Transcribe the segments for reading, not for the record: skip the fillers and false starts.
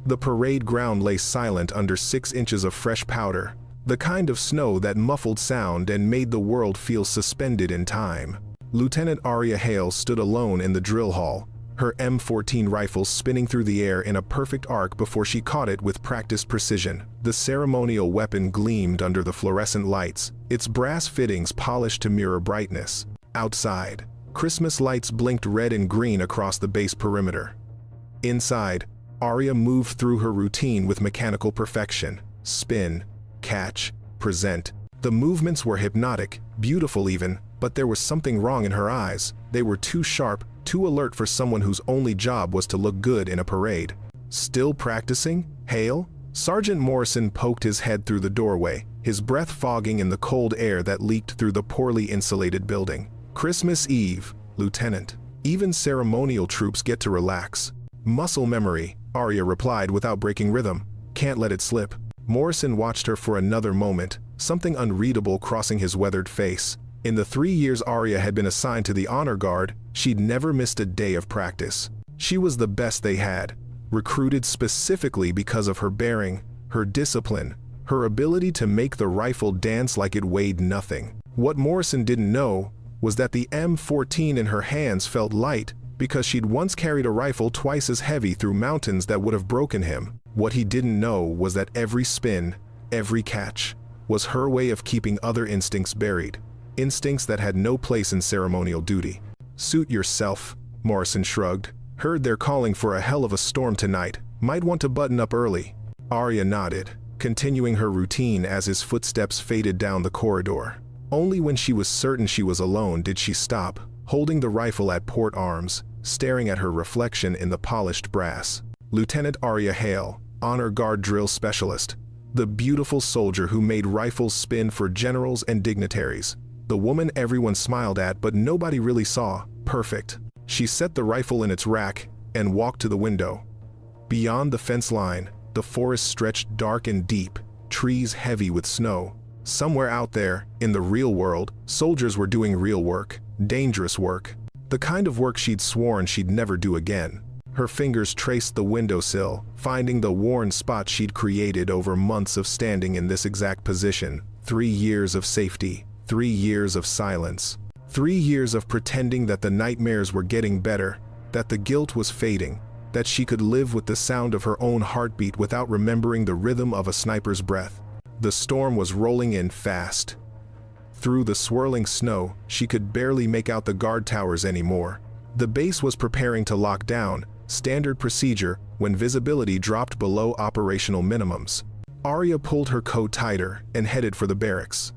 The parade ground lay silent under 6 inches of fresh powder, the kind of snow that muffled sound and made the world feel suspended in time. Lieutenant Aria Hale stood alone in the drill hall, her M14 rifle spinning through the air in a perfect arc before she caught it with practiced precision. The ceremonial weapon gleamed under the fluorescent lights, its brass fittings polished to mirror brightness. Outside, Christmas lights blinked red and green across the base perimeter. Inside, Aria moved through her routine with mechanical perfection. Spin, catch, present. The movements were hypnotic, beautiful even, but there was something wrong in her eyes. They were too sharp, too alert for someone whose only job was to look good in a parade. Still practicing, Hale? Sergeant Morrison poked his head through the doorway, his breath fogging in the cold air that leaked through the poorly insulated building. Christmas Eve, Lieutenant. Even ceremonial troops get to relax. Muscle memory, Aria replied without breaking rhythm. Can't let it slip. Morrison watched her for another moment, something unreadable crossing his weathered face. In the 3 years Aria had been assigned to the honor guard, she'd never missed a day of practice. She was the best they had, recruited specifically because of her bearing, her discipline, her ability to make the rifle dance like it weighed nothing. What Morrison didn't know was that the M14 in her hands felt light because she'd once carried a rifle twice as heavy through mountains that would have broken him. What he didn't know was that every spin, every catch, was her way of keeping other instincts buried. Instincts that had no place in ceremonial duty. Suit yourself, Morrison shrugged. Heard they're calling for a hell of a storm tonight. Might want to button up early. Aria nodded, continuing her routine as his footsteps faded down the corridor. Only when she was certain she was alone did she stop, holding the rifle at port arms, staring at her reflection in the polished brass. Lieutenant Aria Hale, Honor Guard Drill Specialist. The beautiful soldier who made rifles spin for generals and dignitaries. The woman everyone smiled at but nobody really saw. Perfect. She set the rifle in its rack and walked to the window. Beyond the fence line, the forest stretched dark and deep, trees heavy with snow. Somewhere out there, in the real world, soldiers were doing real work, dangerous work. The kind of work she'd sworn she'd never do again. Her fingers traced the windowsill, finding the worn spot she'd created over months of standing in this exact position. 3 years of safety, 3 years of silence. 3 years of pretending that the nightmares were getting better, that the guilt was fading, that she could live with the sound of her own heartbeat without remembering the rhythm of a sniper's breath. The storm was rolling in fast. Through the swirling snow, she could barely make out the guard towers anymore. The base was preparing to lock down, standard procedure when visibility dropped below operational minimums. Aria pulled her coat tighter and headed for the barracks.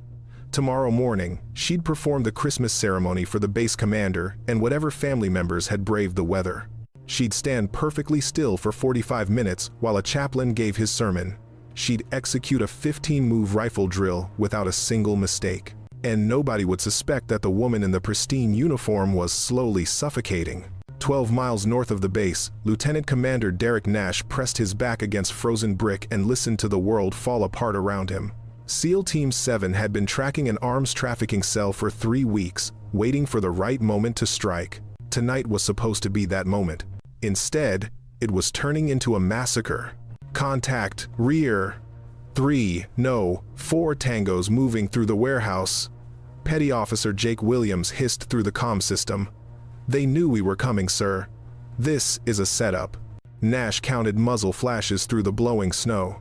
Tomorrow morning, she'd perform the Christmas ceremony for the base commander and whatever family members had braved the weather. She'd stand perfectly still for 45 minutes while a chaplain gave his sermon. She'd execute a 15-move rifle drill without a single mistake. And nobody would suspect that the woman in the pristine uniform was slowly suffocating. 12 miles north of the base, Lieutenant Commander Derek Nash pressed his back against frozen brick and listened to the world fall apart around him. SEAL Team 7 had been tracking an arms trafficking cell for 3 weeks, waiting for the right moment to strike. Tonight was supposed to be that moment. Instead, it was turning into a massacre. Contact, rear. 3, no, 4 tangos moving through the warehouse. Petty Officer Jake Williams hissed through the comm system. They knew we were coming, sir. This is a setup. Nash counted muzzle flashes through the blowing snow.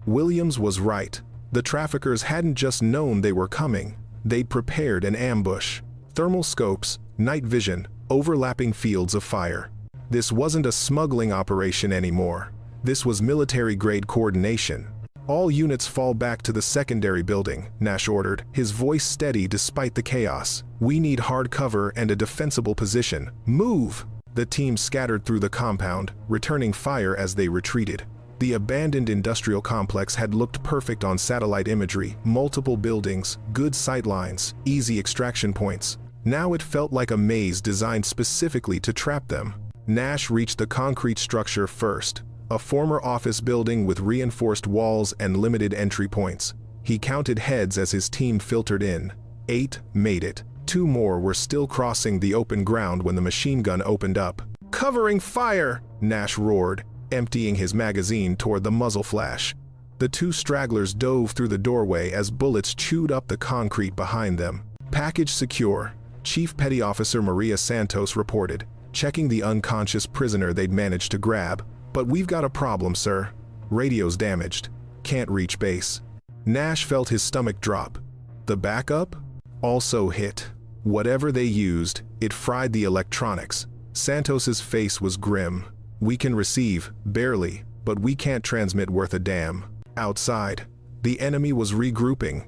Williams was right. The traffickers hadn't just known they were coming, they'd prepared an ambush. Thermal scopes, night vision, overlapping fields of fire. This wasn't a smuggling operation anymore. This was military-grade coordination. All units fall back to the secondary building, Nash ordered, his voice steady despite the chaos. We need hard cover and a defensible position. Move! The team scattered through the compound, returning fire as they retreated. The abandoned industrial complex had looked perfect on satellite imagery, multiple buildings, good sight lines, easy extraction points. Now it felt like a maze designed specifically to trap them. Nash reached the concrete structure first, a former office building with reinforced walls and limited entry points. He counted heads as his team filtered in. 8 made it. 2 more were still crossing the open ground when the machine gun opened up. "Covering fire!" Nash roared. emptying his magazine toward the muzzle flash. The two stragglers dove through the doorway as bullets chewed up the concrete behind them. "Package secure," Chief Petty Officer Maria Santos reported, checking the unconscious prisoner they'd managed to grab. "But we've got a problem, sir. Radio's damaged. Can't reach base." Nash felt his stomach drop. The backup? Also hit. Whatever they used, it fried the electronics. Santos's face was grim. "We can receive, barely, but we can't transmit worth a damn." Outside, the enemy was regrouping.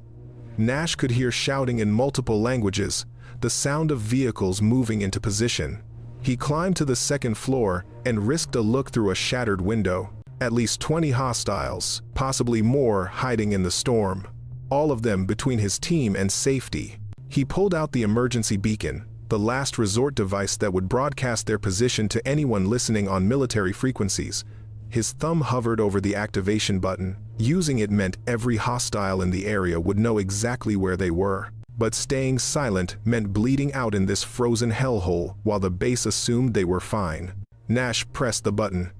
Nash could hear shouting in multiple languages, the sound of vehicles moving into position. He climbed to the second floor and risked a look through a shattered window. At least 20 hostiles, possibly more, hiding in the storm. All of them between his team and safety. He pulled out the emergency beacon, the last resort device that would broadcast their position to anyone listening on military frequencies. His thumb hovered over the activation button. Using it meant every hostile in the area would know exactly where they were. But staying silent meant bleeding out in this frozen hellhole while the base assumed they were fine. Nash pressed the button.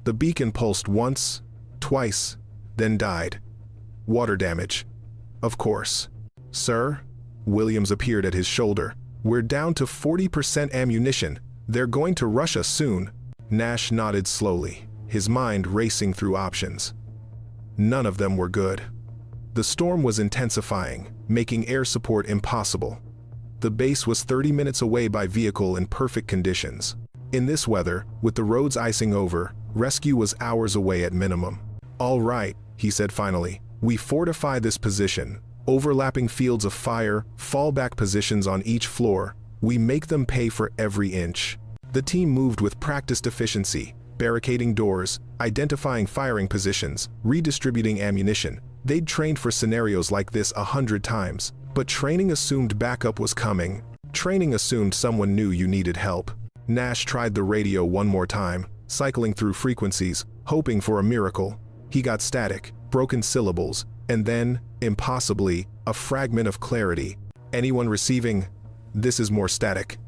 The beacon pulsed once, twice, then died. Water damage. Of course. "Sir?" Williams appeared at his shoulder. "We're down to 40% ammunition. They're going to rush us soon." Nash nodded slowly, his mind racing through options. None of them were good. The storm was intensifying, making air support impossible. The base was 30 minutes away by vehicle in perfect conditions. In this weather, with the roads icing over, rescue was hours away at minimum. "All right," he said finally. "We fortify this position. Overlapping fields of fire, fallback positions on each floor. We make them pay for every inch." The team moved with practiced efficiency, barricading doors, identifying firing positions, redistributing ammunition. They'd trained for scenarios like this 100 times, but training assumed backup was coming. Training assumed someone knew you needed help. Nash tried the radio one more time, cycling through frequencies, hoping for a miracle. He got static, broken syllables, and then, impossibly, a fragment of clarity. "Anyone receiving? This is more static."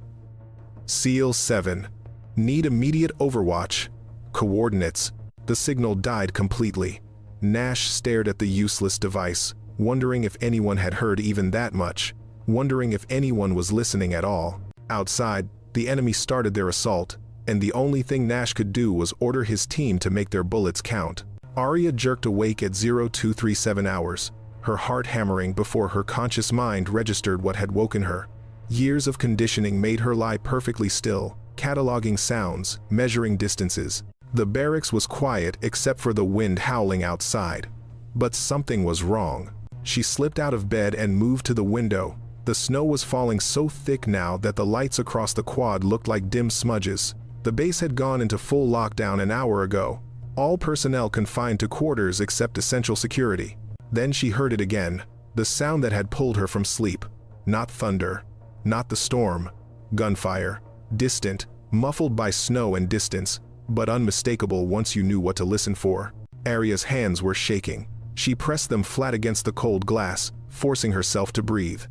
"Seal 7. Need immediate overwatch. Coordinates." The signal died completely. Nash stared at the useless device, wondering if anyone had heard even that much, wondering if anyone was listening at all. Outside, the enemy started their assault, and the only thing Nash could do was order his team to make their bullets count. Arya jerked awake at 0237 hours, her heart hammering before her conscious mind registered what had woken her. Years of conditioning made her lie perfectly still, cataloging sounds, measuring distances. The barracks was quiet except for the wind howling outside. But something was wrong. She slipped out of bed and moved to the window. The snow was falling so thick now that the lights across the quad looked like dim smudges. The base had gone into full lockdown an hour ago. All personnel confined to quarters except essential security. Then she heard it again, the sound that had pulled her from sleep. Not thunder, not the storm. Gunfire. Distant, muffled by snow and distance, but unmistakable once you knew what to listen for. Arya's hands were shaking. She pressed them flat against the cold glass, forcing herself to breathe.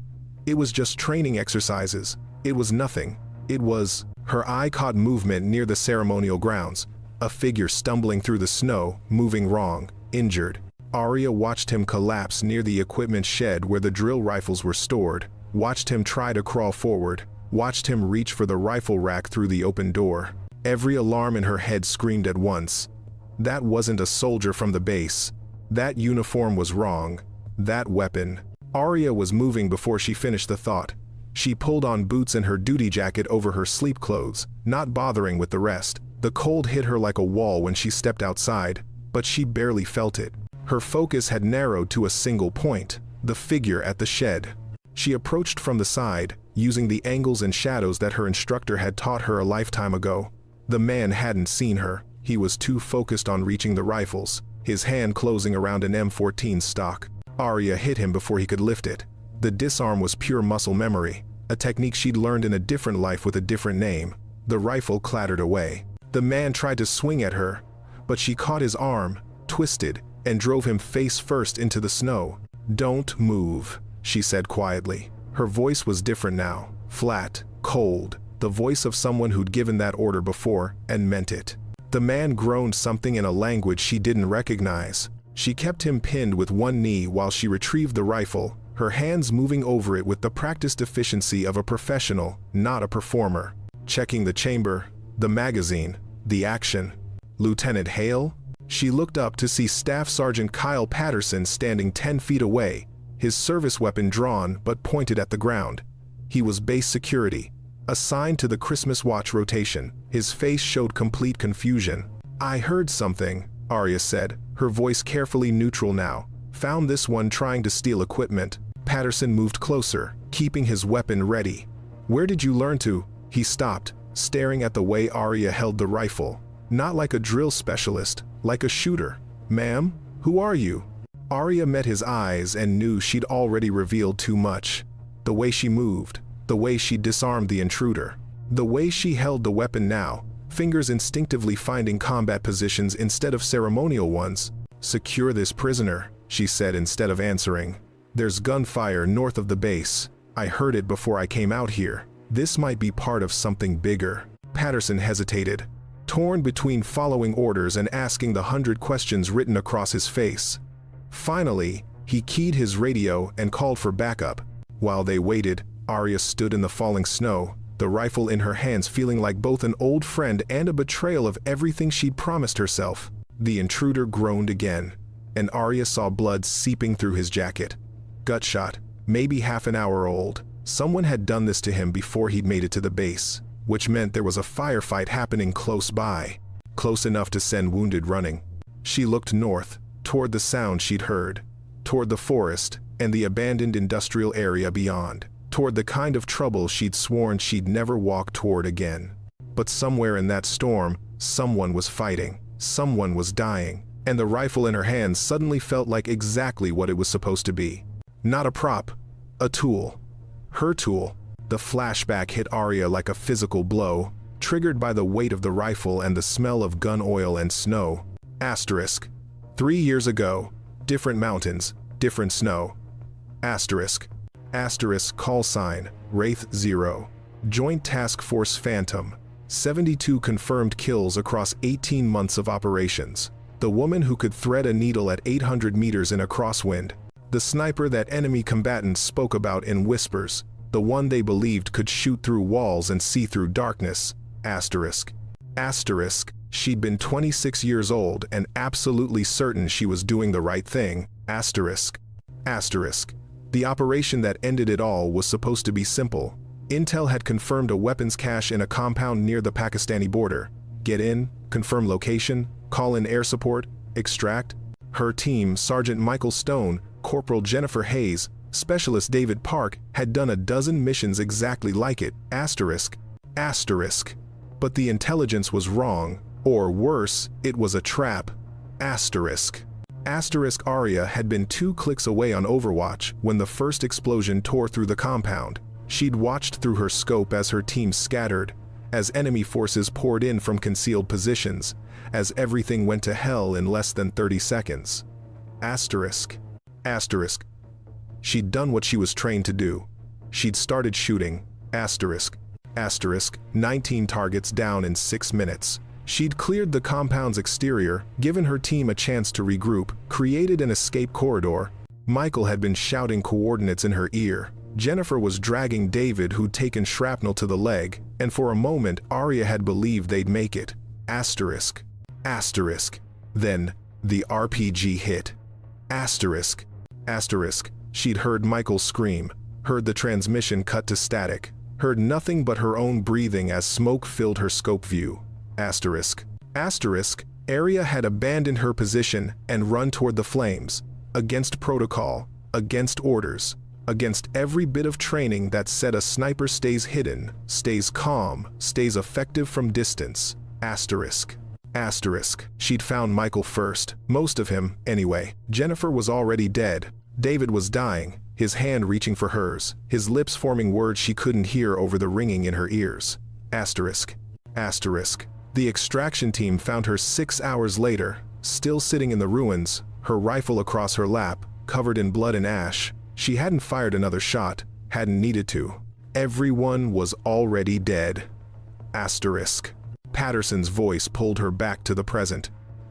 It was just training exercises. It was nothing. It was... Her eye caught movement near the ceremonial grounds. A figure stumbling through the snow, moving wrong, injured. Arya watched him collapse near the equipment shed where the drill rifles were stored, watched him try to crawl forward, watched him reach for the rifle rack through the open door. Every alarm in her head screamed at once. That wasn't a soldier from the base. That uniform was wrong. That weapon. Arya was moving before she finished the thought. She pulled on boots and her duty jacket over her sleep clothes, not bothering with the rest. The cold hit her like a wall when she stepped outside, but she barely felt it. Her focus had narrowed to a single point, the figure at the shed. She approached from the side, using the angles and shadows that her instructor had taught her a lifetime ago. The man hadn't seen her. He was too focused on reaching the rifles, his hand closing around an M14 stock. Arya hit him before he could lift it. The disarm was pure muscle memory, a technique she'd learned in a different life with a different name. The rifle clattered away. The man tried to swing at her, but she caught his arm, twisted, and drove him face first into the snow. "Don't move," she said quietly. Her voice was different now, flat, cold, the voice of someone who'd given that order before and meant it. The man groaned something in a language she didn't recognize. She kept him pinned with one knee while she retrieved the rifle, her hands moving over it with the practiced efficiency of a professional, not a performer. Checking the chamber, the magazine, the action. Lieutenant Hale? She looked up to see Staff Sergeant Kyle Patterson standing 10 feet away, his service weapon drawn but pointed at the ground. He was base security, assigned to the Christmas watch rotation. His face showed complete confusion. "I heard something," Arya said, her voice carefully neutral now. "Found this one trying to steal equipment." Patterson moved closer, keeping his weapon ready. "Where did you learn to?" He stopped, staring at the way Arya held the rifle. Not like a drill specialist, like a shooter. "Ma'am, who are you?" Arya met his eyes and knew she'd already revealed too much. The way she moved, the way she disarmed the intruder, the way she held the weapon now, fingers instinctively finding combat positions instead of ceremonial ones. "Secure this prisoner," she said instead of answering. "There's gunfire north of the base. I heard it before I came out here. This might be part of something bigger." Patterson hesitated, torn between following orders and asking the 100 questions written across his face. Finally, he keyed his radio and called for backup. While they waited, Arya stood in the falling snow, the rifle in her hands, feeling like both an old friend and a betrayal of everything she'd promised herself. The intruder groaned again, and Arya saw blood seeping through his jacket. Gutshot, maybe half an hour old. Someone had done this to him before he'd made it to the base, which meant there was a firefight happening close by, close enough to send wounded running. She looked north, toward the sound she'd heard, toward the forest and the abandoned industrial area beyond, toward the kind of trouble she'd sworn she'd never walk toward again. But somewhere in that storm, someone was fighting, someone was dying, and the rifle in her hands suddenly felt like exactly what it was supposed to be. Not a prop, a tool. Her tool. The flashback hit Arya like a physical blow, triggered by the weight of the rifle and the smell of gun oil and snow. Asterisk. 3 years ago, different mountains, different snow. Asterisk. Asterisk call sign, Wraith 0. Joint Task Force Phantom. 72 confirmed kills across 18 months of operations. The woman who could thread a needle at 800 meters in a crosswind. The sniper that enemy combatants spoke about in whispers. The one they believed could shoot through walls and see through darkness. Asterisk. Asterisk. She'd been 26 years old and absolutely certain she was doing the right thing. Asterisk. Asterisk. The operation that ended it all was supposed to be simple. Intel had confirmed a weapons cache in a compound near the Pakistani border. Get in, confirm location, call in air support, extract. Her team, Sergeant Michael Stone, Corporal Jennifer Hayes, Specialist David Park, had done a dozen missions exactly like it. Asterisk. Asterisk. But the intelligence was wrong, or worse, it was a trap. Asterisk. Asterisk. Arya had been 2 clicks away on Overwatch when the first explosion tore through the compound. She'd watched through her scope as her team scattered, as enemy forces poured in from concealed positions, as everything went to hell in less than 30 seconds. Asterisk. Asterisk. She'd done what she was trained to do. She'd started shooting. Asterisk. Asterisk. 19 targets down in 6 minutes. She'd cleared the compound's exterior, given her team a chance to regroup, created an escape corridor. Michael had been shouting coordinates in her ear. Jennifer was dragging David, who'd taken shrapnel to the leg, and for a moment Arya had believed they'd make it. Asterisk. Asterisk. Then, the RPG hit. Asterisk. Asterisk. She'd heard Michael scream, heard the transmission cut to static, heard nothing but her own breathing as smoke filled her scope view. Asterisk. Asterisk. Arya had abandoned her position and run toward the flames, against protocol, against orders, against every bit of training that said a sniper stays hidden, stays calm, stays effective from distance. Asterisk. Asterisk. She'd found Michael first, most of him, anyway. Jennifer was already dead. David was dying, his hand reaching for hers, his lips forming words she couldn't hear over the ringing in her ears. Asterisk. Asterisk. The extraction team found her 6 hours later, still sitting in the ruins, her rifle across her lap, covered in blood and ash. She hadn't fired another shot, hadn't needed to. Everyone was already dead. Asterisk. Patterson's voice pulled her back to the present.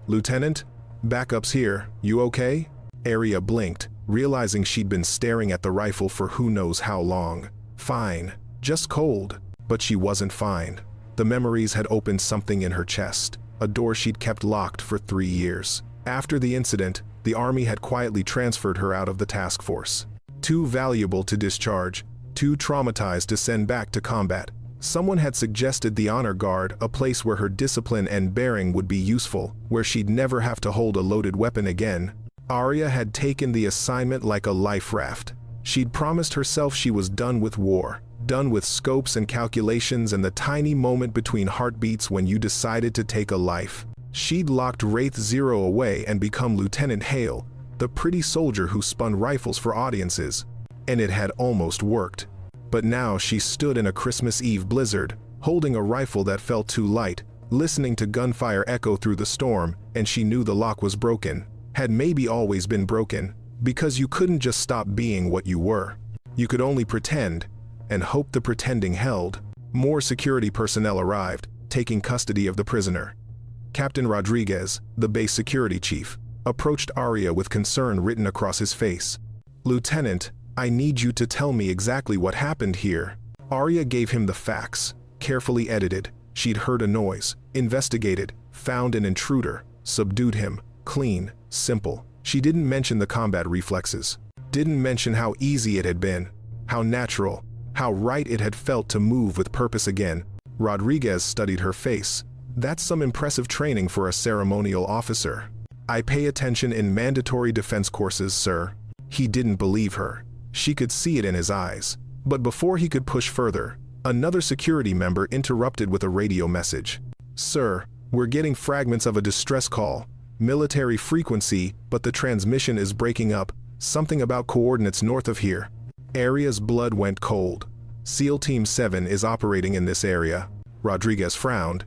"Lieutenant, backup's here. You okay?" Aria blinked, realizing she'd been staring at the rifle for who knows how long. "Fine. Just cold." But she wasn't fine. The memories had opened something in her chest, a door she'd kept locked for 3 years. After the incident, the Army had quietly transferred her out of the task force. Too valuable to discharge, too traumatized to send back to combat. Someone had suggested the Honor Guard, a place where her discipline and bearing would be useful, where she'd never have to hold a loaded weapon again. Aria had taken the assignment like a life raft. She'd promised herself she was done with war, done with scopes and calculations and the tiny moment between heartbeats when you decided to take a life. She'd locked Wraith Zero away and become Lieutenant Hale, the pretty soldier who spun rifles for audiences. And it had almost worked. But now she stood in a Christmas Eve blizzard, holding a rifle that felt too light, listening to gunfire echo through the storm, and she knew the lock was broken. Had maybe always been broken, because you couldn't just stop being what you were. You could only pretend, and hope the pretending held. More security personnel arrived, taking custody of the prisoner. Captain Rodriguez, the base security chief, approached Aria with concern written across his face. "Lieutenant, I need you to tell me exactly what happened here." Aria gave him the facts, carefully edited. She'd heard a noise, investigated, found an intruder, subdued him, clean, simple. She didn't mention the combat reflexes, didn't mention how easy it had been, how natural, how right it had felt to move with purpose again. Rodriguez studied her face. "That's some impressive training for a ceremonial officer." "I pay attention in mandatory defense courses, sir." He didn't believe her. She could see it in his eyes. But before he could push further, another security member interrupted with a radio message. "Sir, we're getting fragments of a distress call. Military frequency, but the transmission is breaking up. Something about coordinates north of here." Aria's blood went cold. "SEAL Team 7 is operating in this area." Rodriguez frowned.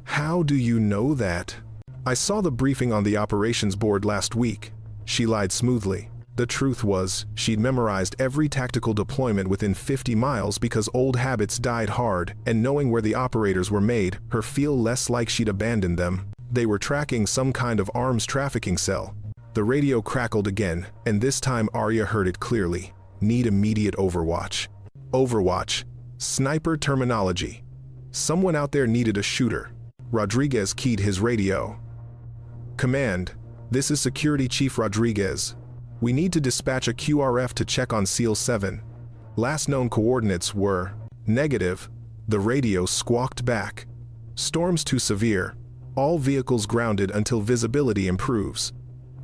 "How do you know that?" "I saw the briefing on the operations board last week." She lied smoothly. The truth was, she'd memorized every tactical deployment within 50 miles because old habits died hard, and knowing where the operators were made, her feel less like she'd abandoned them. They were tracking some kind of arms trafficking cell. The radio crackled again, and this time Aria heard it clearly. "Need immediate overwatch." Overwatch. Sniper terminology. Someone out there needed a shooter. Rodriguez keyed his radio. "Command, this is Security Chief Rodriguez. We need to dispatch a QRF to check on SEAL 7. Last known coordinates were negative." The radio squawked back. "Storm's too severe. All vehicles grounded until visibility improves.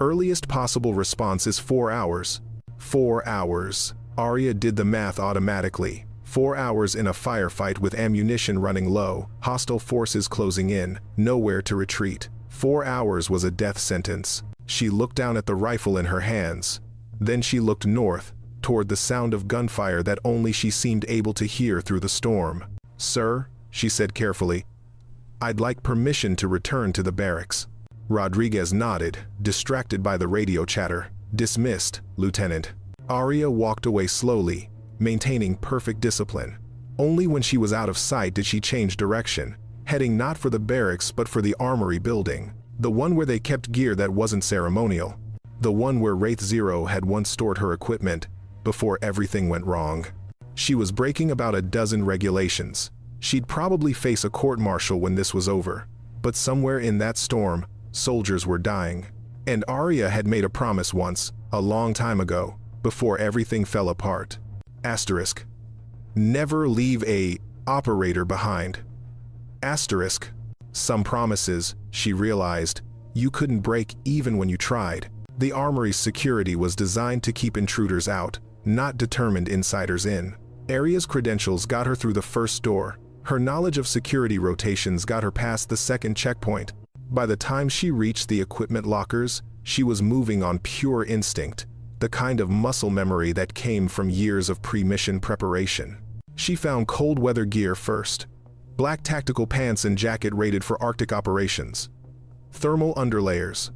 Earliest possible response is 4 hours. 4 hours. Aria did the math automatically. 4 hours in a firefight with ammunition running low, hostile forces closing in, nowhere to retreat. 4 hours was a death sentence. She looked down at the rifle in her hands. Then she looked north, toward the sound of gunfire that only she seemed able to hear through the storm. "Sir," she said carefully, "I'd like permission to return to the barracks." Rodriguez nodded, distracted by the radio chatter. "Dismissed, Lieutenant." Aria walked away slowly, maintaining perfect discipline. Only when she was out of sight did she change direction, heading not for the barracks but for the armory building. The one where they kept gear that wasn't ceremonial. The one where Wraith Zero had once stored her equipment, before everything went wrong. She was breaking about a dozen regulations. She'd probably face a court-martial when this was over. But somewhere in that storm, soldiers were dying. And Aria had made a promise once, a long time ago, before everything fell apart. Asterisk. Never leave a operator behind. Asterisk. Some promises, she realized, you couldn't break even when you tried. The armory's security was designed to keep intruders out, not determined insiders in. Aria's credentials got her through the first door. Her knowledge of security rotations got her past the second checkpoint. By the time she reached the equipment lockers, she was moving on pure instinct, the kind of muscle memory that came from years of pre-mission preparation. She found cold weather gear first. Black tactical pants and jacket rated for Arctic operations. Thermal underlayers.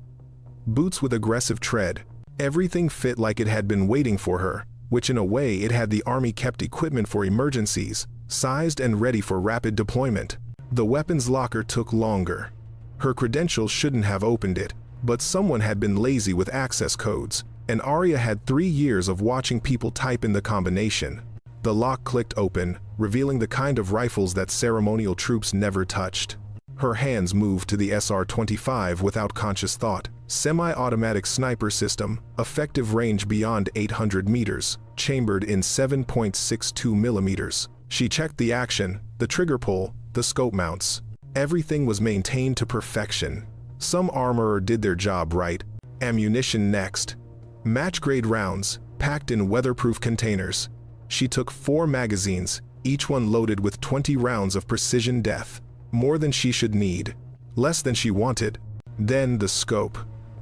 Boots with aggressive tread. Everything fit like it had been waiting for her, which in a way it had the Army kept equipment for emergencies, sized and ready for rapid deployment. The weapons locker took longer. Her credentials shouldn't have opened it, but someone had been lazy with access codes, and Arya had 3 years of watching people type in the combination. The lock clicked open, revealing the kind of rifles that ceremonial troops never touched. Her hands moved to the SR-25 without conscious thought. Semi-automatic sniper system, effective range beyond 800 meters, chambered in 7.62 millimeters. She checked the action, the trigger pull, the scope mounts. Everything was maintained to perfection. Some armorer did their job right. Ammunition next. Match-grade rounds, packed in weatherproof containers. She took 4 magazines, each one loaded with 20 rounds of precision death. More than she should need. Less than she wanted. Then the scope.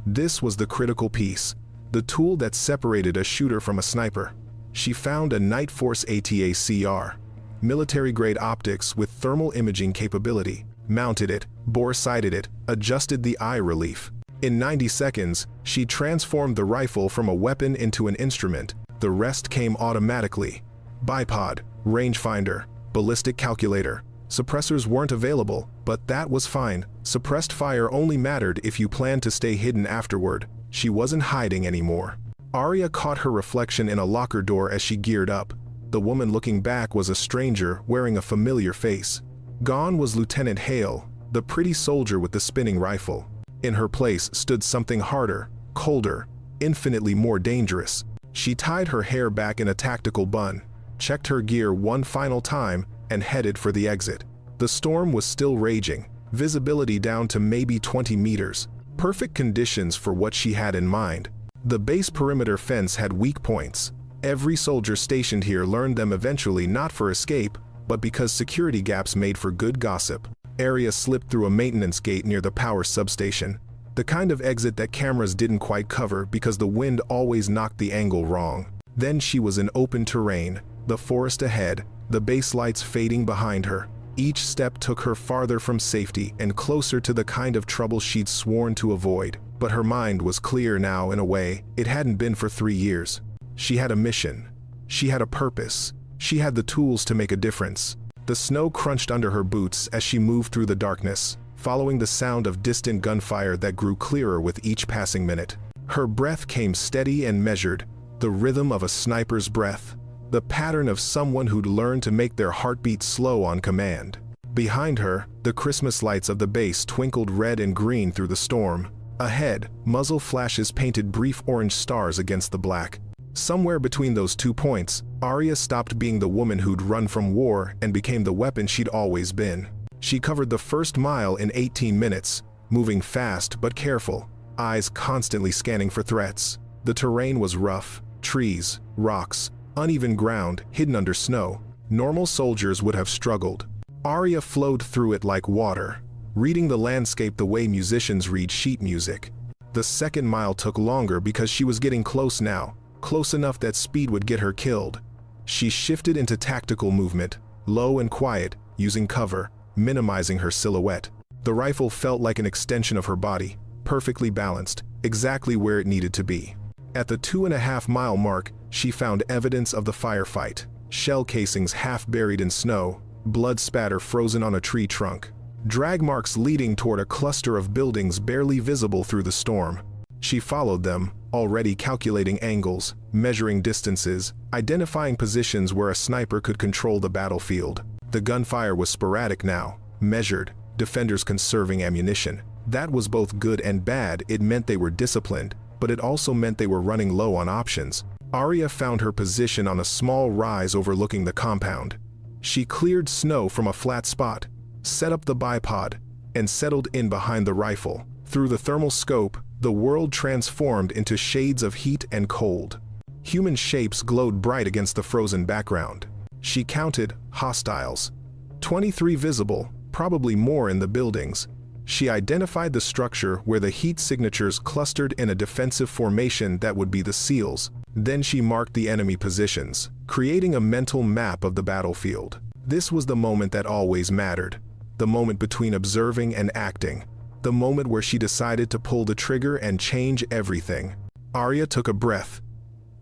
This was the critical piece. The tool that separated a shooter from a sniper. She found a Nightforce ATA-CR. Military-grade optics with thermal imaging capability. Mounted it, bore-sighted it, adjusted the eye relief. In 90 seconds, she transformed the rifle from a weapon into an instrument. The rest came automatically. Bipod, rangefinder, ballistic calculator. Suppressors weren't available, but that was fine. Suppressed fire only mattered if you planned to stay hidden afterward. She wasn't hiding anymore. Arya caught her reflection in a locker door as she geared up. The woman looking back was a stranger wearing a familiar face. Gone was Lieutenant Hale, the pretty soldier with the spinning rifle. In her place stood something harder, colder, infinitely more dangerous. She tied her hair back in a tactical bun, checked her gear one final time, and headed for the exit. The storm was still raging, visibility down to maybe 20 meters. Perfect conditions for what she had in mind. The base perimeter fence had weak points. Every soldier stationed here learned them eventually, not for escape, but because security gaps made for good gossip. Arya slipped through a maintenance gate near the power substation. The kind of exit that cameras didn't quite cover because the wind always knocked the angle wrong. Then she was in open terrain, the forest ahead, the base lights fading behind her. Each step took her farther from safety and closer to the kind of trouble she'd sworn to avoid. But her mind was clear now in a way it hadn't been for 3 years. She had a mission. She had a purpose. She had the tools to make a difference. The snow crunched under her boots as she moved through the darkness, following the sound of distant gunfire that grew clearer with each passing minute. Her breath came steady and measured, the rhythm of a sniper's breath. The pattern of someone who'd learned to make their heartbeat slow on command. Behind her, the Christmas lights of the base twinkled red and green through the storm. Ahead, muzzle flashes painted brief orange stars against the black. Somewhere between those 2 points, Arya stopped being the woman who'd run from war and became the weapon she'd always been. She covered the first mile in 18 minutes, moving fast but careful, eyes constantly scanning for threats. The terrain was rough, trees, rocks, uneven ground, hidden under snow. Normal soldiers would have struggled. Arya flowed through it like water, reading the landscape the way musicians read sheet music. The second mile took longer because she was getting close now, close enough that speed would get her killed. She shifted into tactical movement, low and quiet, using cover, minimizing her silhouette. The rifle felt like an extension of her body, perfectly balanced, exactly where it needed to be. At the 2.5-mile mark, she found evidence of the firefight. Shell casings half buried in snow, blood spatter frozen on a tree trunk. Drag marks leading toward a cluster of buildings barely visible through the storm. She followed them, already calculating angles, measuring distances, identifying positions where a sniper could control the battlefield. The gunfire was sporadic now, measured, defenders conserving ammunition. That was both good and bad. It meant they were disciplined, but it also meant they were running low on options. Arya found her position on a small rise overlooking the compound. She cleared snow from a flat spot, set up the bipod, and settled in behind the rifle. Through the thermal scope, the world transformed into shades of heat and cold. Human shapes glowed bright against the frozen background. She counted hostiles. 23 visible, probably more in the buildings. She identified the structure where the heat signatures clustered in a defensive formation that would be the SEALs. Then she marked the enemy positions, creating a mental map of the battlefield. This was the moment that always mattered. The moment between observing and acting. The moment where she decided to pull the trigger and change everything. Arya took a breath,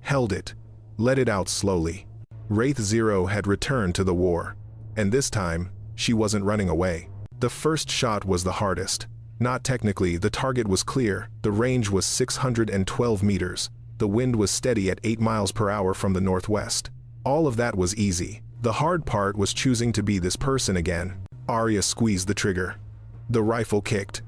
held it, let it out slowly. Wraith Zero had returned to the war. And this time, she wasn't running away. The first shot was the hardest. Not technically, the target was clear, the range was 612 meters. The wind was steady at 8 miles per hour from the northwest. All of that was easy. The hard part was choosing to be this person again. Arya squeezed the trigger. The rifle kicked.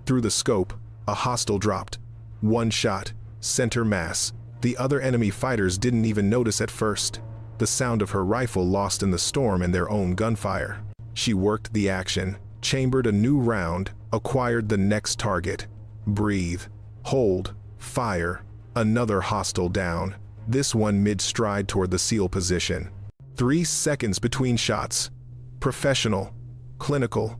Through the scope, a hostile dropped. One shot, center mass. The other enemy fighters didn't even notice at first. The sound of her rifle lost in the storm and their own gunfire. She worked the action, chambered a new round, acquired the next target. Breathe. Hold. Fire. Another hostile down. This one mid-stride toward the SEAL position. 3 seconds between shots. Professional. Clinical.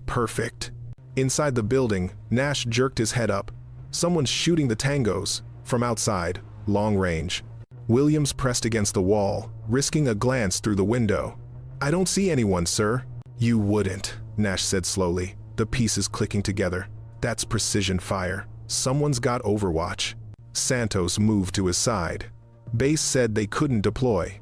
Perfect. Inside the building, Nash jerked his head up. Someone's shooting the tangos. From outside, long range. Williams pressed against the wall, risking a glance through the window. "I don't see anyone, sir." "You wouldn't," Nash said slowly, the pieces clicking together. "That's precision fire. Someone's got Overwatch." Santos moved to his side. Base said they couldn't deploy.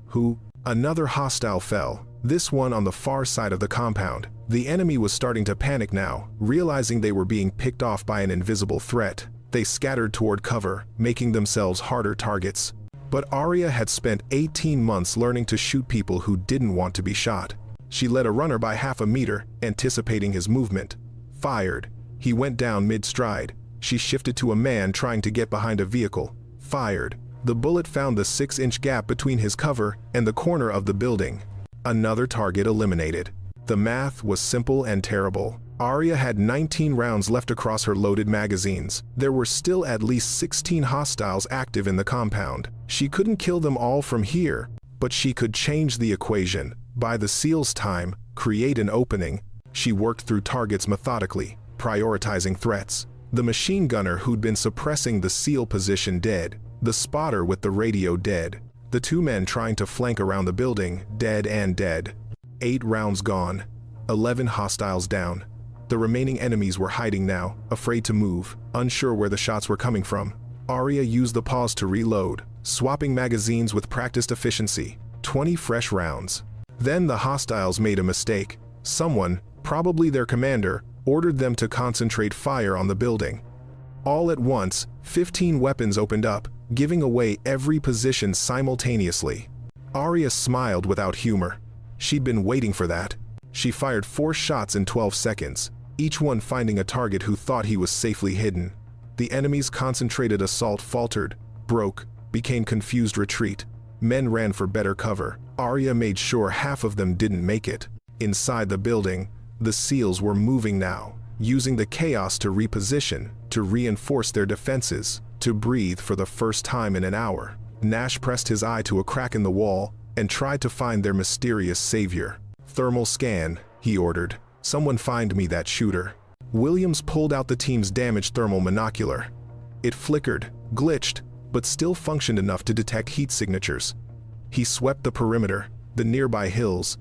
Who? Another hostile fell, this one on the far side of the compound. The enemy was starting to panic now, realizing they were being picked off by an invisible threat. They scattered toward cover, making themselves harder targets. But Arya had spent 18 months learning to shoot people who didn't want to be shot. She led a runner by half a meter, anticipating his movement. Fired. He went down mid-stride. She shifted to a man trying to get behind a vehicle. Fired. The bullet found the 6-inch gap between his cover and the corner of the building. Another target eliminated. The math was simple and terrible. Arya had 19 rounds left across her loaded magazines. There were still at least 16 hostiles active in the compound. She couldn't kill them all from here, but she could change the equation. By the SEAL's time, create an opening. She worked through targets methodically, prioritizing threats. The machine gunner who'd been suppressing the SEAL position dead. The spotter with the radio dead. The 2 men trying to flank around the building, dead and dead. 8 rounds gone. 11 hostiles down. The remaining enemies were hiding now, afraid to move, unsure where the shots were coming from. Arya used the pause to reload, swapping magazines with practiced efficiency. 20 fresh rounds. Then the hostiles made a mistake. Someone, probably their commander, ordered them to concentrate fire on the building. All at once, 15 weapons opened up, giving away every position simultaneously. Arya smiled without humor. She'd been waiting for that. She fired 4 shots in 12 seconds, each one finding a target who thought he was safely hidden. The enemy's concentrated assault faltered, broke, became confused retreat. Men ran for better cover. Arya made sure half of them didn't make it. Inside the building, the SEALs were moving now, using the chaos to reposition, to reinforce their defenses, to breathe for the first time in an hour. Nash pressed his eye to a crack in the wall and tried to find their mysterious savior. "Thermal scan," he ordered. "Someone find me that shooter." Williams pulled out the team's damaged thermal monocular. It flickered, glitched, but still functioned enough to detect heat signatures. He swept the perimeter, the nearby hills.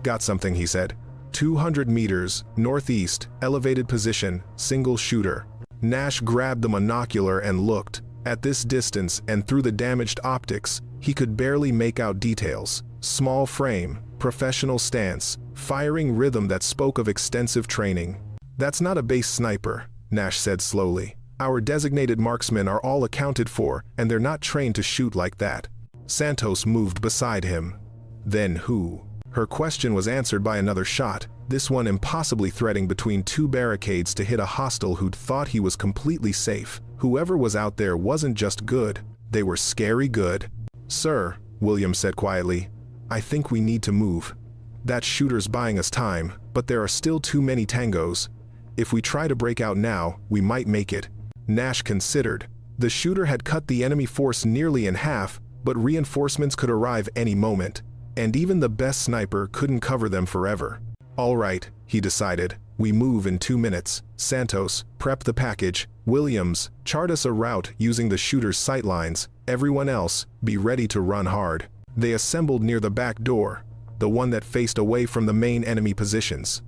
"Got something," he said. 200 meters, northeast, elevated position, single shooter. Nash grabbed the monocular and looked. At this distance and through the damaged optics, he could barely make out details. Small frame, professional stance, firing rhythm that spoke of extensive training. "That's not a base sniper," Nash said slowly. "Our designated marksmen are all accounted for, and they're not trained to shoot like that." Santos moved beside him. "Then who?" Her question was answered by another shot, this one impossibly threading between 2 barricades to hit a hostile who'd thought he was completely safe. Whoever was out there wasn't just good, they were scary good. "Sir," Williams said quietly, "I think we need to move. That shooter's buying us time, but there are still too many tangos. If we try to break out now, we might make it." Nash considered. The shooter had cut the enemy force nearly in half, but reinforcements could arrive any moment. And even the best sniper couldn't cover them forever. "All right," he decided. "We move in 2 minutes. Santos, prep the package. Williams, chart us a route using the shooter's sightlines. Everyone else, be ready to run hard." They assembled near the back door, the one that faced away from the main enemy positions.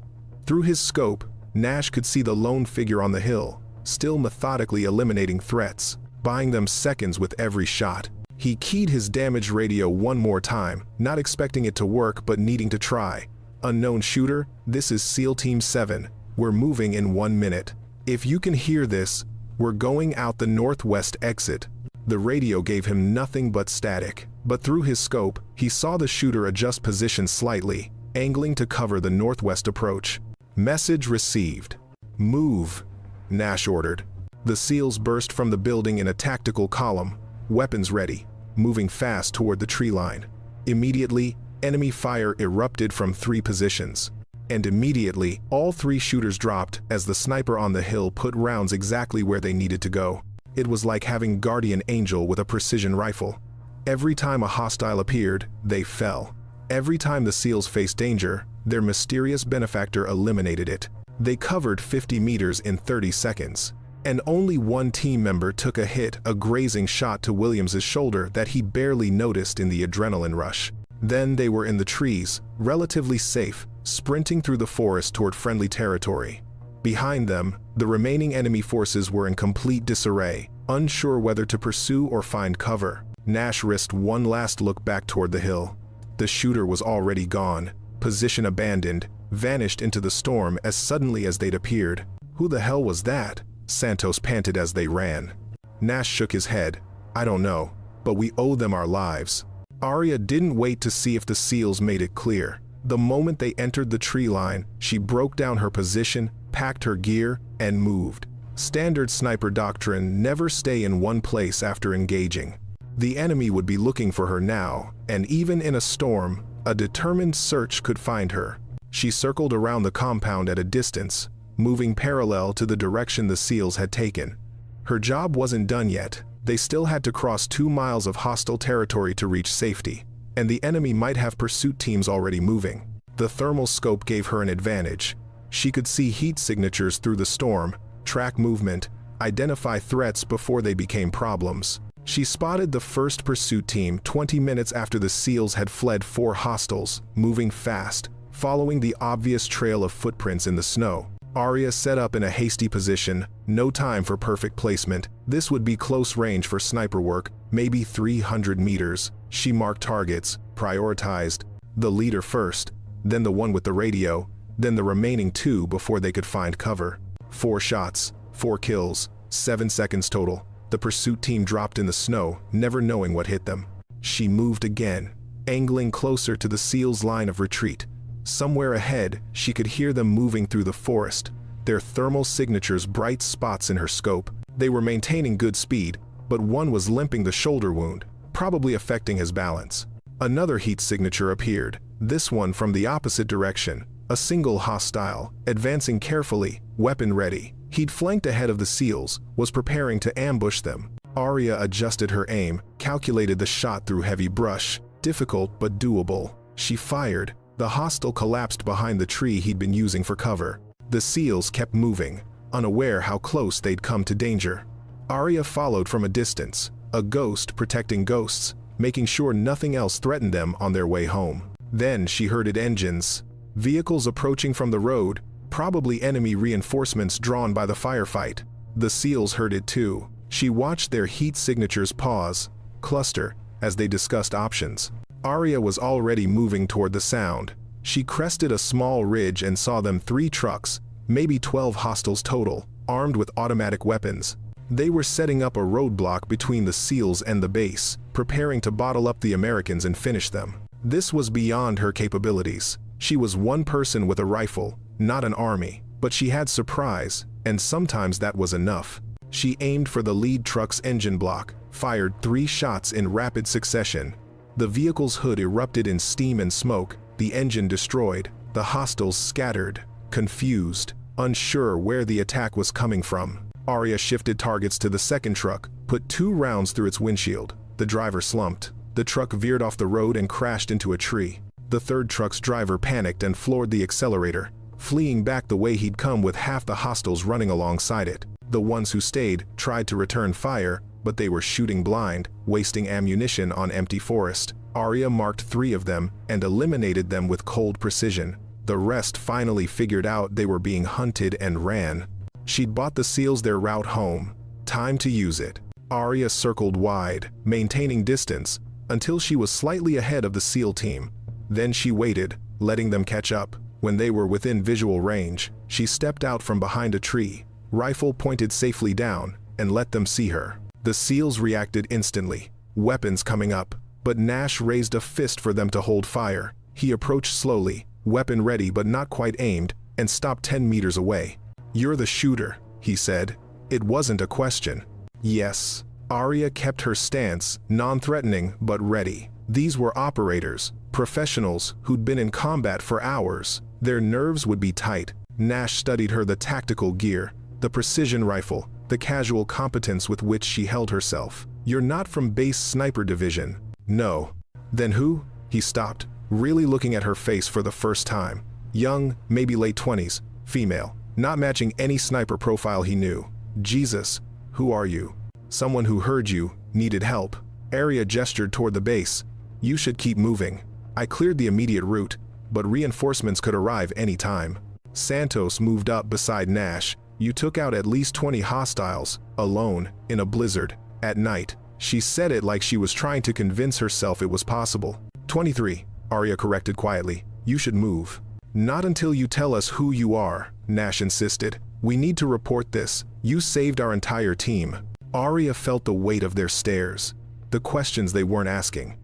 Through his scope, Nash could see the lone figure on the hill, still methodically eliminating threats, buying them seconds with every shot. He keyed his damage radio one more time, not expecting it to work but needing to try. "Unknown shooter, this is SEAL Team 7. We're moving in 1 minute. If you can hear this, we're going out the northwest exit." The radio gave him nothing but static, but through his scope, he saw the shooter adjust position slightly, angling to cover the northwest approach. Message received. "Move," Nash ordered. The SEALs burst from the building in a tactical column, weapons ready, moving fast toward the tree line. Immediately, enemy fire erupted from 3 positions. And immediately, all 3 shooters dropped as the sniper on the hill put rounds exactly where they needed to go. It was like having Guardian Angel with a precision rifle. Every time a hostile appeared, they fell. Every time the SEALs faced danger, their mysterious benefactor eliminated it. They covered 50 meters in 30 seconds. And only one team member took a hit, a grazing shot to Williams's shoulder that he barely noticed in the adrenaline rush. Then they were in the trees, relatively safe, sprinting through the forest toward friendly territory. Behind them, the remaining enemy forces were in complete disarray, unsure whether to pursue or find cover. Nash risked one last look back toward the hill. The shooter was already gone, position abandoned, vanished into the storm as suddenly as they'd appeared. "Who the hell was that?" Santos panted as they ran. Nash shook his head. "I don't know, but we owe them our lives." Arya didn't wait to see if the SEALs made it clear. The moment they entered the tree line, she broke down her position, packed her gear, and moved. Standard sniper doctrine: never stay in one place after engaging. The enemy would be looking for her now, and even in a storm, a determined search could find her. She circled around the compound at a distance, moving parallel to the direction the SEALs had taken. Her job wasn't done yet. They still had to cross 2 miles of hostile territory to reach safety, and the enemy might have pursuit teams already moving. The thermal scope gave her an advantage. She could see heat signatures through the storm, track movement, identify threats before they became problems. She spotted the first pursuit team 20 minutes after the SEALs had fled 4 hostiles, moving fast, following the obvious trail of footprints in the snow. Arya set up in a hasty position, no time for perfect placement. This would be close range for sniper work, maybe 300 meters. She marked targets, prioritized, the leader first, then the one with the radio, then the remaining 2 before they could find cover. 4 shots, 4 kills, 7 seconds total. The pursuit team dropped in the snow, never knowing what hit them. She moved again, angling closer to the SEALs' line of retreat. Somewhere ahead, she could hear them moving through the forest, their thermal signatures bright spots in her scope. They were maintaining good speed, but one was limping the shoulder wound, probably affecting his balance. Another heat signature appeared, this one from the opposite direction, a single hostile, advancing carefully, weapon ready. He'd flanked ahead of the SEALs, was preparing to ambush them. Arya adjusted her aim, calculated the shot through heavy brush, difficult but doable. She fired. The hostile collapsed behind the tree he'd been using for cover. The SEALs kept moving, unaware how close they'd come to danger. Arya followed from a distance, a ghost protecting ghosts, making sure nothing else threatened them on their way home. Then she heard engines, vehicles approaching from the road, probably enemy reinforcements drawn by the firefight. The SEALs heard it too. She watched their heat signatures pause, cluster, as they discussed options. Arya was already moving toward the sound. She crested a small ridge and saw them 3 trucks, maybe 12 hostiles total, armed with automatic weapons. They were setting up a roadblock between the SEALs and the base, preparing to bottle up the Americans and finish them. This was beyond her capabilities. She was one person with a rifle, not an army, but she had surprise, and sometimes that was enough. She aimed for the lead truck's engine block, fired 3 shots in rapid succession. The vehicle's hood erupted in steam and smoke, the engine destroyed, the hostiles scattered, confused, unsure where the attack was coming from. Arya shifted targets to the second truck, put 2 rounds through its windshield. The driver slumped. The truck veered off the road and crashed into a tree. The third truck's driver panicked and floored the accelerator, fleeing back the way he'd come with half the hostiles running alongside it. The ones who stayed tried to return fire, but they were shooting blind, wasting ammunition on empty forest. Arya marked 3 of them and eliminated them with cold precision. The rest finally figured out they were being hunted and ran. She'd bought the SEALs their route home. Time to use it. Arya circled wide, maintaining distance, until she was slightly ahead of the SEAL team. Then she waited, letting them catch up. When they were within visual range, she stepped out from behind a tree, rifle pointed safely down, and let them see her. The SEALs reacted instantly, weapons coming up, but Nash raised a fist for them to hold fire. He approached slowly, weapon ready but not quite aimed, and stopped 10 meters away. "You're the shooter," he said. It wasn't a question. Yes. Arya kept her stance, non-threatening but ready. These were operators, professionals who'd been in combat for hours. Their nerves would be tight. Nash studied her, the tactical gear, the precision rifle, the casual competence with which she held herself. "You're not from base sniper division." "No." "Then who?" He stopped, really looking at her face for the first time. Young, maybe late 20s, female, not matching any sniper profile he knew. "Jesus, who are you?" "Someone who heard you, needed help." Arya gestured toward the base. "You should keep moving. I cleared the immediate route, but reinforcements could arrive any time." Santos moved up beside Nash. "You took out at least 20 hostiles, alone, in a blizzard, at night." She said it like she was trying to convince herself it was possible. 23, Arya corrected quietly. "You should move." "Not until you tell us who you are," Nash insisted. "We need to report this. You saved our entire team." Arya felt the weight of their stares, the questions they weren't asking.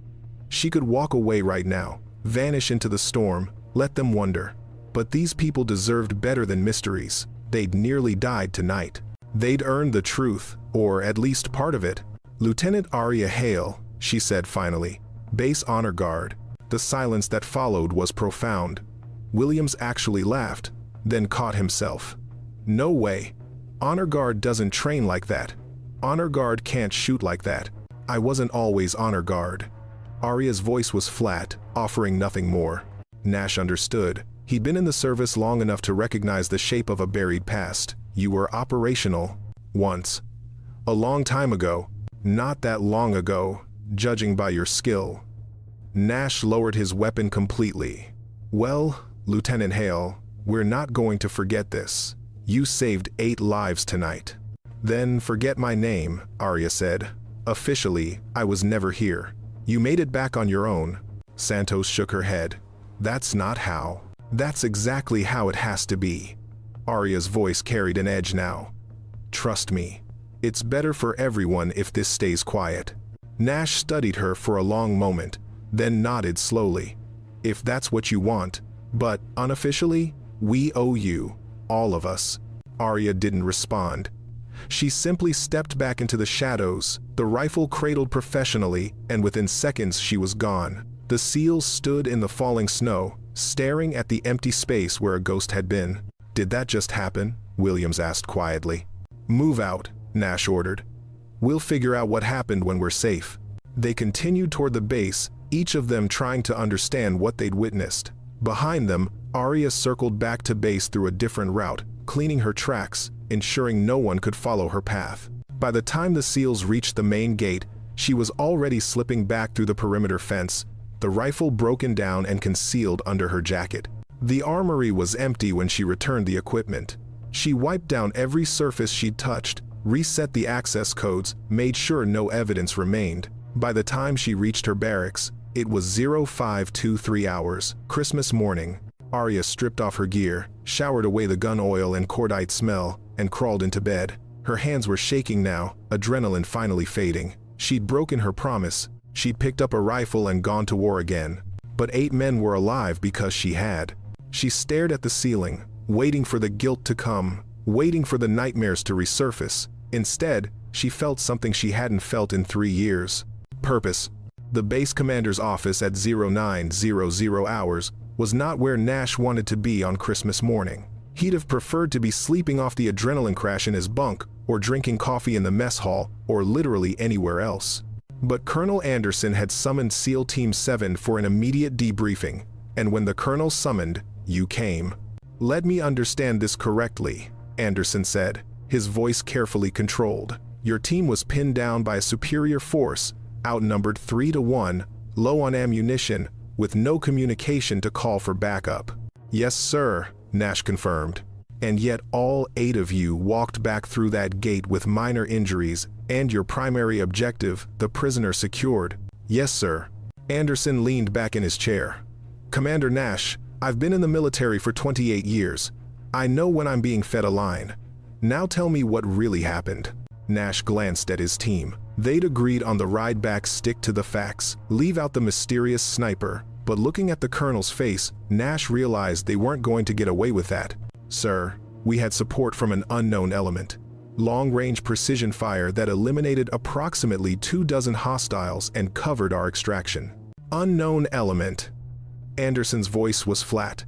She could walk away right now, vanish into the storm, let them wonder. But these people deserved better than mysteries. They'd nearly died tonight. They'd earned the truth, or at least part of it. "Lieutenant Arya Hale," she said finally. "Base honor guard." The silence that followed was profound. Williams actually laughed, then caught himself. "No way. Honor guard doesn't train like that. Honor guard can't shoot like that. I wasn't always honor guard." Arya's voice was flat, offering nothing more. Nash understood. He'd been in the service long enough to recognize the shape of a buried past. "You were operational. Once. A long time ago. Not that long ago, judging by your skill." Nash lowered his weapon completely. "Well, Lieutenant Hale, we're not going to forget this. You saved 8 lives tonight." "Then forget my name," Arya said. "Officially, I was never here. You made it back on your own." Santos shook her head. "That's not how." "That's exactly how it has to be." Arya's voice carried an edge now. "Trust me. It's better for everyone if this stays quiet." Nash studied her for a long moment, then nodded slowly. "If that's what you want. But, unofficially, we owe you. All of us." Arya didn't respond. She simply stepped back into the shadows, the rifle cradled professionally, and within seconds she was gone. The SEALs stood in the falling snow, staring at the empty space where a ghost had been. "Did that just happen?" Williams asked quietly. "Move out," Nash ordered. "We'll figure out what happened when we're safe." They continued toward the base, each of them trying to understand what they'd witnessed. Behind them, Arya circled back to base through a different route, cleaning her tracks, ensuring no one could follow her path. By the time the SEALs reached the main gate, she was already slipping back through the perimeter fence, the rifle broken down and concealed under her jacket. The armory was empty when she returned the equipment. She wiped down every surface she'd touched, reset the access codes, made sure no evidence remained. By the time she reached her barracks, it was 0523 hours, Christmas morning. Arya stripped off her gear, showered away the gun oil and cordite smell, and crawled into bed. Her hands were shaking now, adrenaline finally fading. She'd broken her promise. She'd picked up a rifle and gone to war again. But 8 men were alive because she had. She stared at the ceiling, waiting for the guilt to come, waiting for the nightmares to resurface. Instead, she felt something she hadn't felt in 3 years. Purpose. The base commander's office at 0900 hours was not where Nash wanted to be on Christmas morning. He'd have preferred to be sleeping off the adrenaline crash in his bunk, or drinking coffee in the mess hall, or literally anywhere else. But Colonel Anderson had summoned SEAL Team 7 for an immediate debriefing, and when the colonel summoned, you came. "Let me understand this correctly," Anderson said, his voice carefully controlled. "Your team was pinned down by a superior force, outnumbered 3 to 1, low on ammunition, with no communication to call for backup." "Yes, sir," Nash confirmed. "And yet all 8 of you walked back through that gate with minor injuries, and your primary objective, the prisoner, secured." "Yes, sir." Anderson leaned back in his chair. "Commander Nash, I've been in the military for 28 years. I know when I'm being fed a line. Now tell me what really happened." Nash glanced at his team. They'd agreed on the ride back, stick to the facts, leave out the mysterious sniper. But looking at the colonel's face, Nash realized they weren't going to get away with that. "Sir, we had support from an unknown element. Long-range precision fire that eliminated approximately 24 hostiles and covered our extraction." Unknown element. Anderson's voice was flat.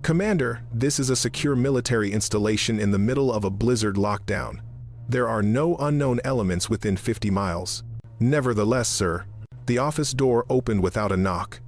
"Commander, this is a secure military installation in the middle of a blizzard lockdown. There are no unknown elements within 50 miles. Nevertheless, sir." The office door opened without a knock.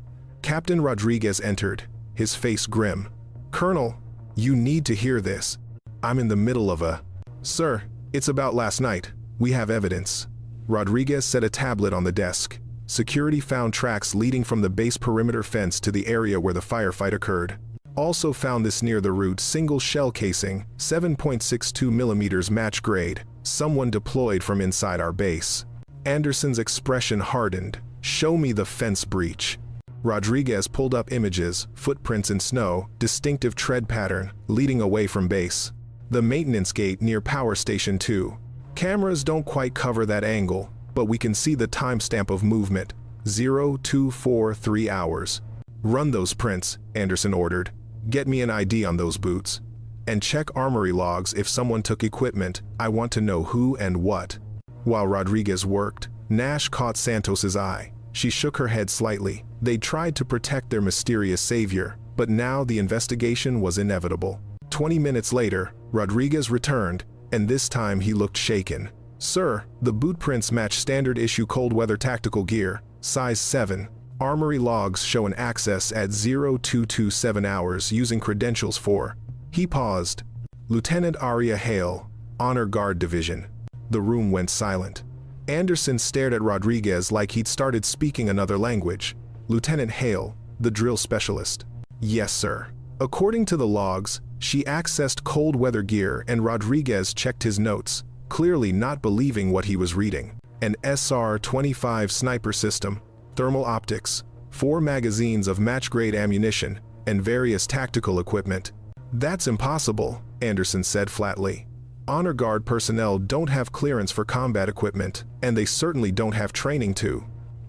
Captain Rodriguez entered, his face grim. "Colonel, you need to hear this. I'm in the middle of a..." "Sir, it's about last night. We have evidence." Rodriguez set a tablet on the desk. Security found tracks leading from the base perimeter fence to the area where the firefight occurred. Also found this near the route single shell casing, 7.62 millimeters match grade, someone deployed from inside our base. Anderson's expression hardened. "Show me the fence breach." Rodriguez pulled up images, footprints in snow, distinctive tread pattern, leading away from base. "The maintenance gate near Power Station 2. Cameras don't quite cover that angle, but we can see the timestamp of movement, 0243 hours. Run those prints," Anderson ordered. "Get me an ID on those boots. And check armory logs if someone took equipment. I want to know who and what." While Rodriguez worked, Nash caught Santos's eye. She shook her head slightly. They tried to protect their mysterious savior, but now the investigation was inevitable. 20 minutes later, Rodriguez returned, and this time he looked shaken. "Sir, the boot prints match standard issue cold weather tactical gear, size 7. Armory logs show an access at 0227 hours using credentials for..." He paused. "Lieutenant Aria Hale, Honor Guard Division." The room went silent. Anderson stared at Rodriguez like he'd started speaking another language. "Lieutenant Hale, the drill specialist." "Yes, sir." According to the logs, she accessed cold weather gear, and Rodriguez checked his notes, clearly not believing what he was reading. "An SR-25 sniper system, thermal optics, 4 magazines of match-grade ammunition, and various tactical equipment." "That's impossible," Anderson said flatly. "Honor Guard personnel don't have clearance for combat equipment, and they certainly don't have training to."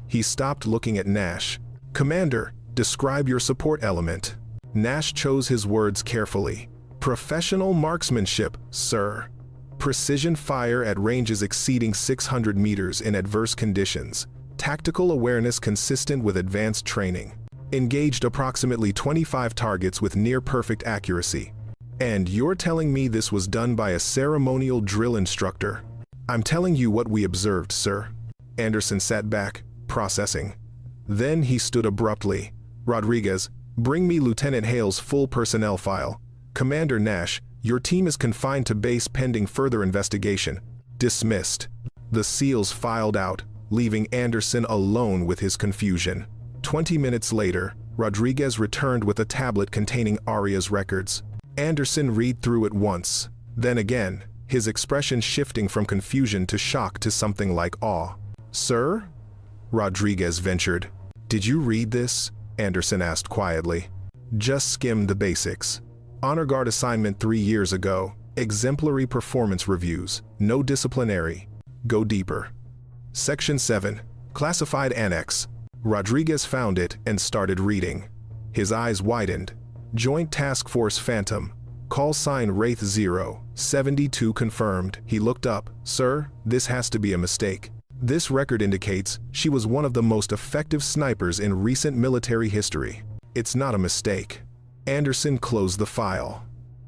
He stopped looking at Nash. "Commander, describe your support element." Nash chose his words carefully. "Professional marksmanship, sir. Precision fire at ranges exceeding 600 meters in adverse conditions. Tactical awareness consistent with advanced training. Engaged approximately 25 targets with near-perfect accuracy. And you're telling me this was done by a ceremonial drill instructor?" "I'm telling you what we observed, sir." Anderson sat back, processing. Then he stood abruptly. "Rodriguez, bring me Lieutenant Hale's full personnel file. Commander Nash, your team is confined to base pending further investigation." Dismissed. The SEALs filed out, leaving Anderson alone with his confusion. 20 minutes later, Rodriguez returned with a tablet containing Aria's records. Anderson read through it once, then again, his expression shifting from confusion to shock to something like awe. "Sir?" Rodriguez ventured. "Did you read this?" Anderson asked quietly. "Just skimmed the basics. Honor Guard assignment 3 years ago. Exemplary performance reviews. No disciplinary. Go deeper." Section 7. Classified Annex. Rodriguez found it and started reading. His eyes widened. "Joint Task Force Phantom. Call sign Wraith 0, 72 confirmed." He looked up. "Sir, this has to be a mistake. This record indicates she was one of the most effective snipers in recent military history. It's not a mistake." Anderson closed the file.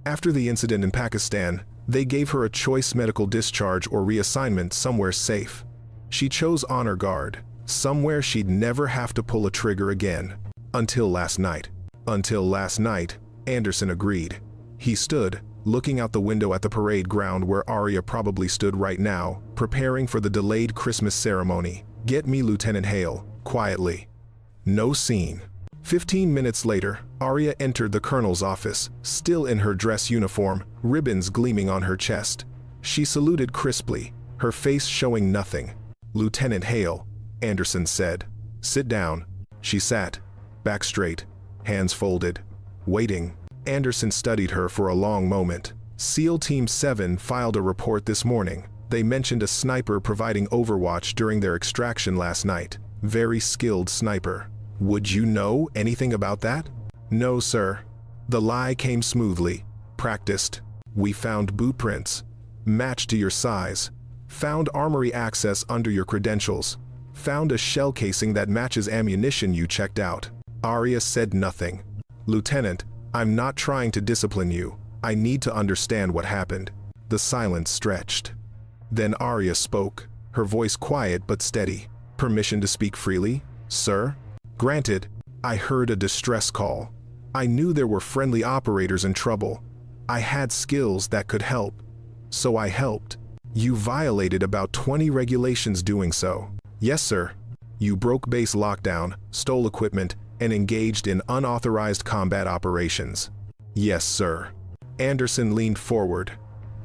After the incident in Pakistan, they gave her a choice medical discharge or reassignment somewhere safe. She chose Honor Guard, somewhere she'd never have to pull a trigger again. Until last night. Until last night, Anderson agreed. He stood, looking out the window at the parade ground where Aria probably stood right now, preparing for the delayed Christmas ceremony. "Get me Lieutenant Hale," quietly. No scene. 15 minutes later, Aria entered the colonel's office, still in her dress uniform, ribbons gleaming on her chest. She saluted crisply, her face showing nothing. "Lieutenant Hale," Anderson said. "Sit down." She sat, back straight, hands folded. Waiting. Anderson studied her for a long moment. SEAL Team 7 filed a report this morning. They mentioned a sniper providing overwatch during their extraction last night. Very skilled sniper. Would you know anything about that? No, sir. The lie came smoothly. Practiced. We found boot prints. Matched to your size. Found armory access under your credentials. Found a shell casing that matches ammunition you checked out. Arya said nothing. Lieutenant, I'm not trying to discipline you. I need to understand what happened. The silence stretched. Then Arya spoke, her voice quiet but steady. Permission to speak freely, sir? Granted. I heard a distress call. I knew there were friendly operators in trouble. I had skills that could help. So I helped. You violated about 20 regulations doing so. Yes, sir. You broke base lockdown, stole equipment, and engaged in unauthorized combat operations. Yes, sir. Anderson leaned forward.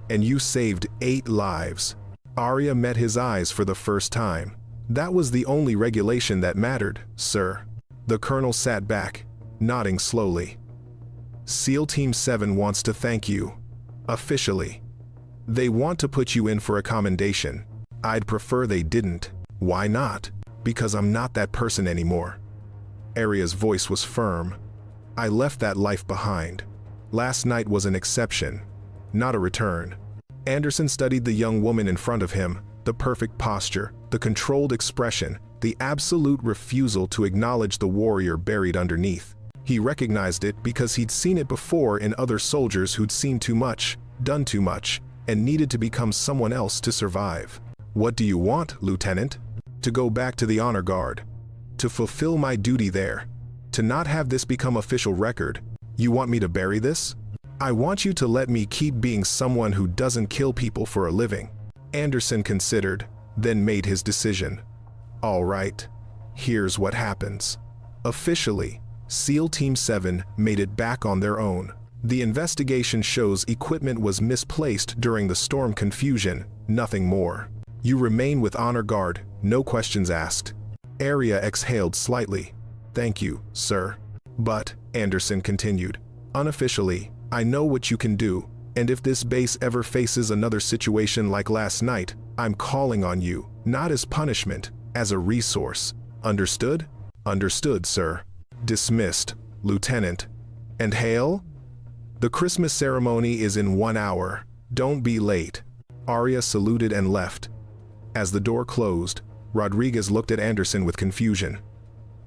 And you saved 8 lives. Arya met his eyes for the first time. That was the only regulation that mattered, sir. The colonel sat back, nodding slowly. SEAL Team 7 wants to thank you. Officially. They want to put you in for a commendation. I'd prefer they didn't. Why not? Because I'm not that person anymore. Arya's voice was firm. I left that life behind. Last night was an exception, not a return. Anderson studied the young woman in front of him, the perfect posture, the controlled expression, the absolute refusal to acknowledge the warrior buried underneath. He recognized it because he'd seen it before in other soldiers who'd seen too much, done too much, and needed to become someone else to survive. What do you want, Lieutenant? To go back to the honor guard. To fulfill my duty there. To not have this become official record. You want me to bury this? I want you to let me keep being someone who doesn't kill people for a living. Anderson considered, then made his decision. All right, here's what happens. Officially, SEAL Team 7 made it back on their own. The investigation shows equipment was misplaced during the storm confusion, nothing more. You remain with honor guard, no questions asked. Arya exhaled slightly. Thank you, sir. But, Anderson continued, unofficially, I know what you can do, and if this base ever faces another situation like last night, I'm calling on you, not as punishment, as a resource. Understood? Understood, sir. Dismissed, Lieutenant. And hail? The Christmas ceremony is in 1 hour. Don't be late. Arya saluted and left. As the door closed, Rodriguez looked at Anderson with confusion.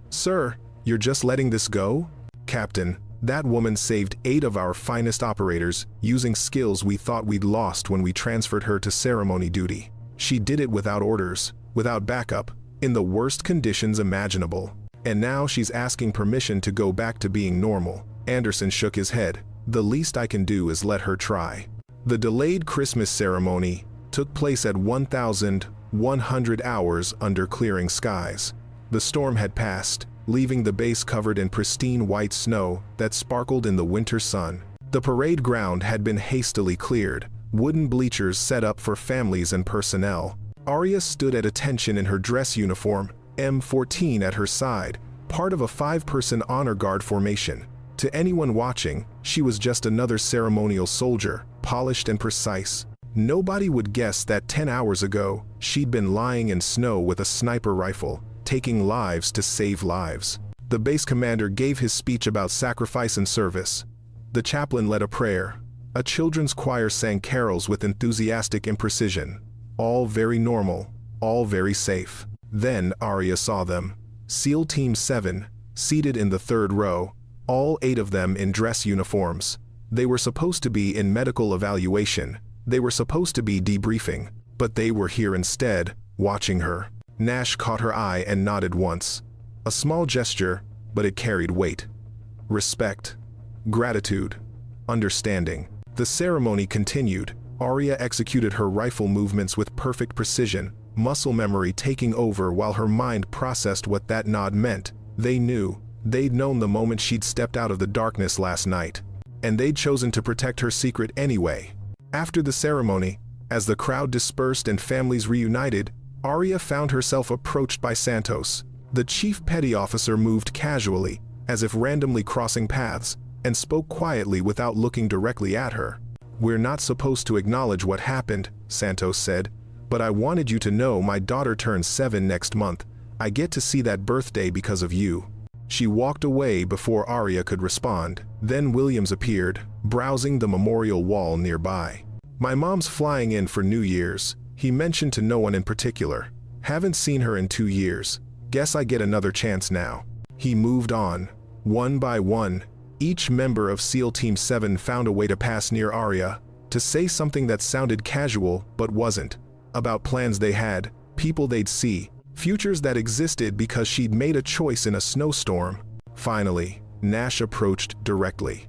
Sir, you're just letting this go? Captain, that woman saved 8 of our finest operators using skills we thought we'd lost when we transferred her to ceremony duty. She did it without orders, without backup, in the worst conditions imaginable. And now she's asking permission to go back to being normal. Anderson shook his head. The least I can do is let her try. The delayed Christmas ceremony took place at 1,100 hours under clearing skies. The storm had passed, leaving the base covered in pristine white snow that sparkled in the winter sun. The parade ground had been hastily cleared, wooden bleachers set up for families and personnel. Arya stood at attention in her dress uniform, M14 at her side, part of a 5-person honor guard formation. To anyone watching, she was just another ceremonial soldier, polished and precise. Nobody would guess that 10 hours ago, she'd been lying in snow with a sniper rifle, taking lives to save lives. The base commander gave his speech about sacrifice and service. The chaplain led a prayer. A children's choir sang carols with enthusiastic imprecision. All very normal, all very safe. Then Arya saw them. SEAL Team 7, seated in the 3rd row, all 8 of them in dress uniforms. They were supposed to be in medical evaluation. They were supposed to be debriefing, but they were here instead, watching her. Nash caught her eye and nodded once. A small gesture, but it carried weight. Respect, gratitude, understanding. The ceremony continued. Arya executed her rifle movements with perfect precision, muscle memory taking over while her mind processed what that nod meant. They knew. They'd known the moment she'd stepped out of the darkness last night. And they'd chosen to protect her secret anyway. After the ceremony, as the crowd dispersed and families reunited, Arya found herself approached by Santos. The chief petty officer moved casually, as if randomly crossing paths, and spoke quietly without looking directly at her. "We're not supposed to acknowledge what happened," Santos said, "but I wanted you to know my daughter turns 7 next month. I get to see that birthday because of you." She walked away before Arya could respond. Then Williams appeared, browsing the memorial wall nearby. "My mom's flying in for New Year's," he mentioned to no one in particular. "Haven't seen her in 2 years. Guess I get another chance now." He moved on. One by one, each member of SEAL Team 7 found a way to pass near Arya, to say something that sounded casual but wasn't, about plans they had, people they'd see, futures that existed because she'd made a choice in a snowstorm. Finally, Nash approached directly.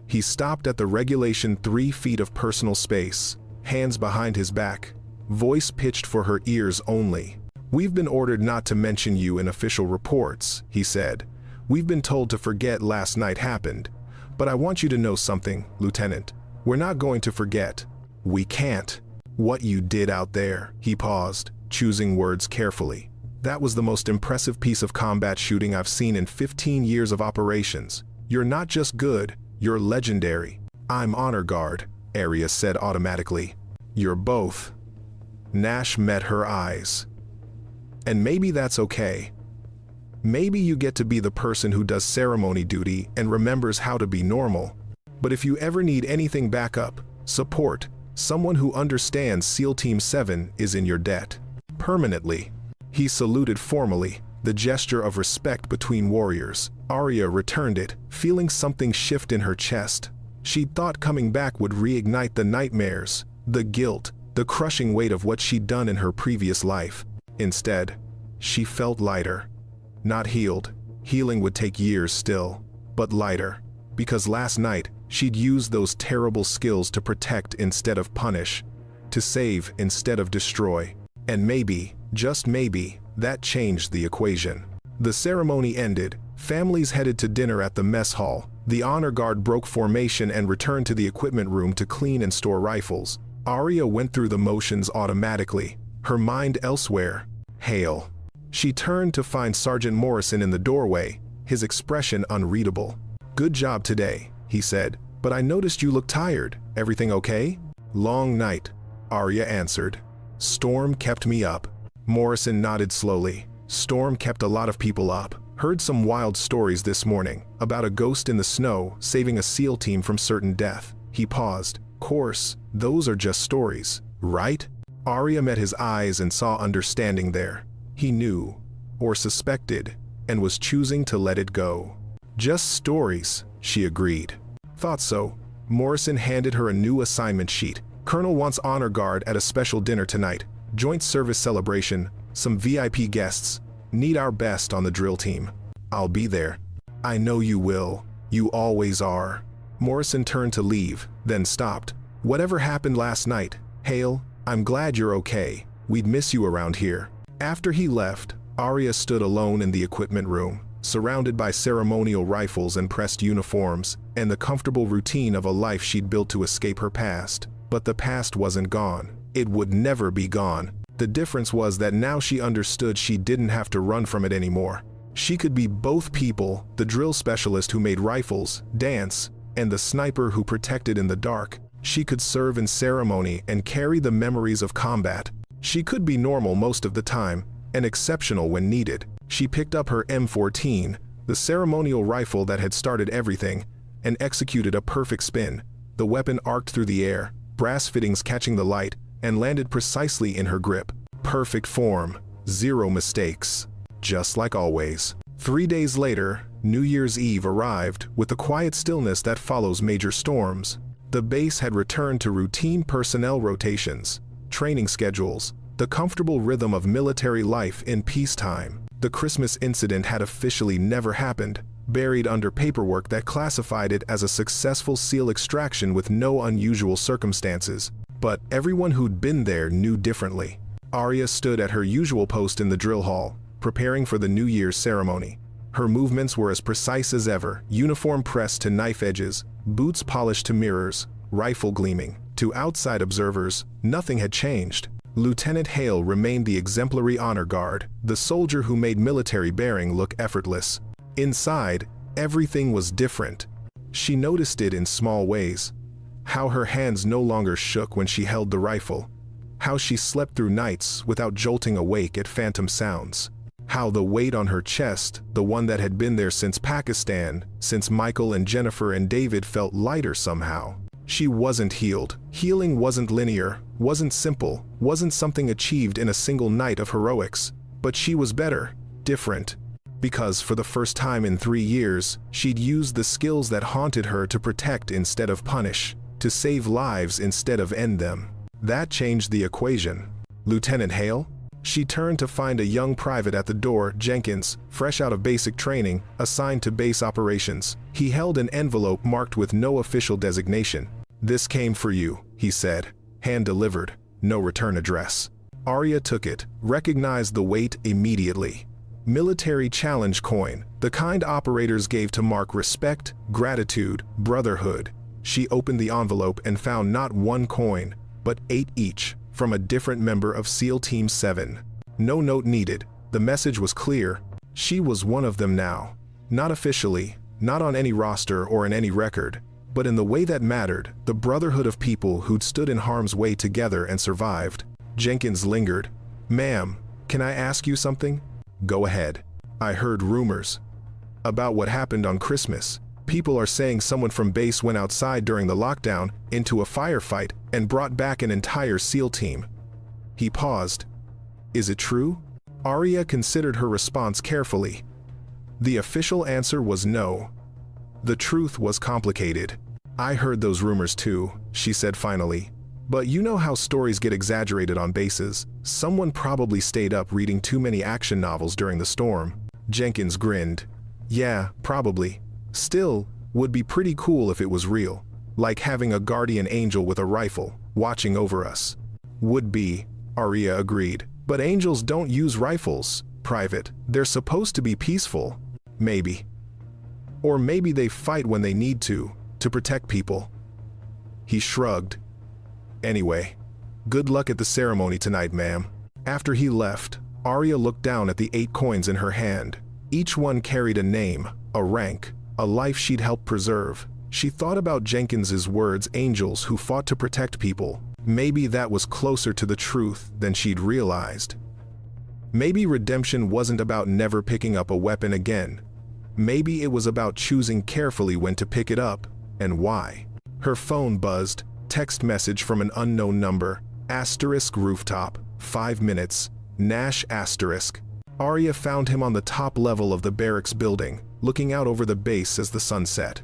He stopped at the regulation 3 feet of personal space, hands behind his back, voice pitched for her ears only. "We've been ordered not to mention you in official reports," he said. "We've been told to forget last night happened. But I want you to know something, Lieutenant. We're not going to forget. We can't. What you did out there." He paused, choosing words carefully. "That was the most impressive piece of combat shooting I've seen in 15 years of operations. You're not just good, you're legendary." "I'm honor guard," Arya said automatically. "You're both." Nash met her eyes. "And maybe that's okay. Maybe you get to be the person who does ceremony duty and remembers how to be normal. But if you ever need anything backup, support, someone who understands SEAL Team 7 is in your debt. Permanently." He saluted formally, the gesture of respect between warriors. Arya returned it, feeling something shift in her chest. She'd thought coming back would reignite the nightmares, the guilt, the crushing weight of what she'd done in her previous life. Instead, she felt lighter. Not healed. Healing would take years still, but lighter. Because last night, she'd used those terrible skills to protect instead of punish, to save instead of destroy. And maybe, just maybe, that changed the equation. The ceremony ended. Families headed to dinner at the mess hall. The honor guard broke formation and returned to the equipment room to clean and store rifles. Arya went through the motions automatically, her mind elsewhere. Hail. She turned to find Sergeant Morrison in the doorway, his expression unreadable. "Good job today," he said, "but I noticed you look tired. Everything okay?" "Long night," Arya answered. "Storm kept me up." Morrison nodded slowly. "Storm kept a lot of people up. Heard some wild stories this morning, about a ghost in the snow saving a SEAL team from certain death." He paused. "Course, those are just stories, right?" Arya met his eyes and saw understanding there. He knew, or suspected, and was choosing to let it go. "Just stories," she agreed. "Thought so." Morrison handed her a new assignment sheet. "Colonel wants honor guard at a special dinner tonight. Joint service celebration, some VIP guests. Need our best on the drill team." "I'll be there." "I know you will. You always are." Morrison turned to leave, then stopped. "Whatever happened last night, Hale, I'm glad you're okay. We'd miss you around here." After he left, Arya stood alone in the equipment room, surrounded by ceremonial rifles and pressed uniforms, and the comfortable routine of a life she'd built to escape her past. But the past wasn't gone. It would never be gone. The difference was that now she understood she didn't have to run from it anymore. She could be both people, the drill specialist who made rifles, dance, and the sniper who protected in the dark. She could serve in ceremony and carry the memories of combat. She could be normal most of the time, and exceptional when needed. She picked up her M14, the ceremonial rifle that had started everything, and executed a perfect spin. The weapon arced through the air, brass fittings catching the light, and landed precisely in her grip. Perfect form, zero mistakes. Just like always. 3 days later, New Year's Eve arrived with the quiet stillness that follows major storms. The base had returned to routine personnel rotations, training schedules, the comfortable rhythm of military life in peacetime. The Christmas incident had officially never happened, buried under paperwork that classified it as a successful SEAL extraction with no unusual circumstances. But everyone who'd been there knew differently. Arya stood at her usual post in the drill hall, preparing for the New Year's ceremony. Her movements were as precise as ever, uniform pressed to knife edges, boots polished to mirrors, rifle gleaming. To outside observers, nothing had changed. Lieutenant Hale remained the exemplary honor guard, the soldier who made military bearing look effortless. Inside, everything was different. She noticed it in small ways. How her hands no longer shook when she held the rifle. How she slept through nights without jolting awake at phantom sounds. How the weight on her chest, the one that had been there since Pakistan, since Michael and Jennifer and David, felt lighter somehow. She wasn't healed. Healing wasn't linear, wasn't simple, wasn't something achieved in a single night of heroics. But she was better, different. Because for the first time in 3 years, she'd used the skills that haunted her to protect instead of punish, to save lives instead of end them. That changed the equation. Lieutenant Hale? She turned to find a young private at the door, Jenkins, fresh out of basic training, assigned to base operations. He held an envelope marked with no official designation. "This came for you," he said. Hand delivered, no return address. Arya took it, recognized the weight immediately. Military challenge coin, the kind operators gave to mark respect, gratitude, brotherhood. She opened the envelope and found not 1 coin, but 8 each, from a different member of SEAL Team 7. No note needed. The message was clear. She was one of them now. Not officially, not on any roster or in any record, but in the way that mattered, the brotherhood of people who'd stood in harm's way together and survived. Jenkins lingered. "Ma'am, can I ask you something?" "Go ahead." "I heard rumors about what happened on Christmas. People are saying someone from base went outside during the lockdown into a firefight and brought back an entire SEAL team." He paused. "Is it true?" Arya considered her response carefully. The official answer was no. The truth was complicated. "I heard those rumors too," she said finally. "But you know how stories get exaggerated on bases. Someone probably stayed up reading too many action novels during the storm." Jenkins grinned. "Yeah, probably. Still, would be pretty cool if it was real. Like having a guardian angel with a rifle, watching over us." "Would be," Arya agreed. "But angels don't use rifles, Private. They're supposed to be peaceful." "Maybe. Or maybe they fight when they need to protect people." He shrugged. "Anyway, good luck at the ceremony tonight, ma'am." After he left, Arya looked down at the 8 coins in her hand. Each one carried a name, a rank, a life she'd helped preserve. She thought about Jenkins's words, angels who fought to protect people. Maybe that was closer to the truth than she'd realized. Maybe redemption wasn't about never picking up a weapon again. Maybe it was about choosing carefully when to pick it up, and why. Her phone buzzed, text message from an unknown number, *rooftop, 5 minutes, Nash *. Arya found him on the top level of the barracks building, looking out over the base as the sun set.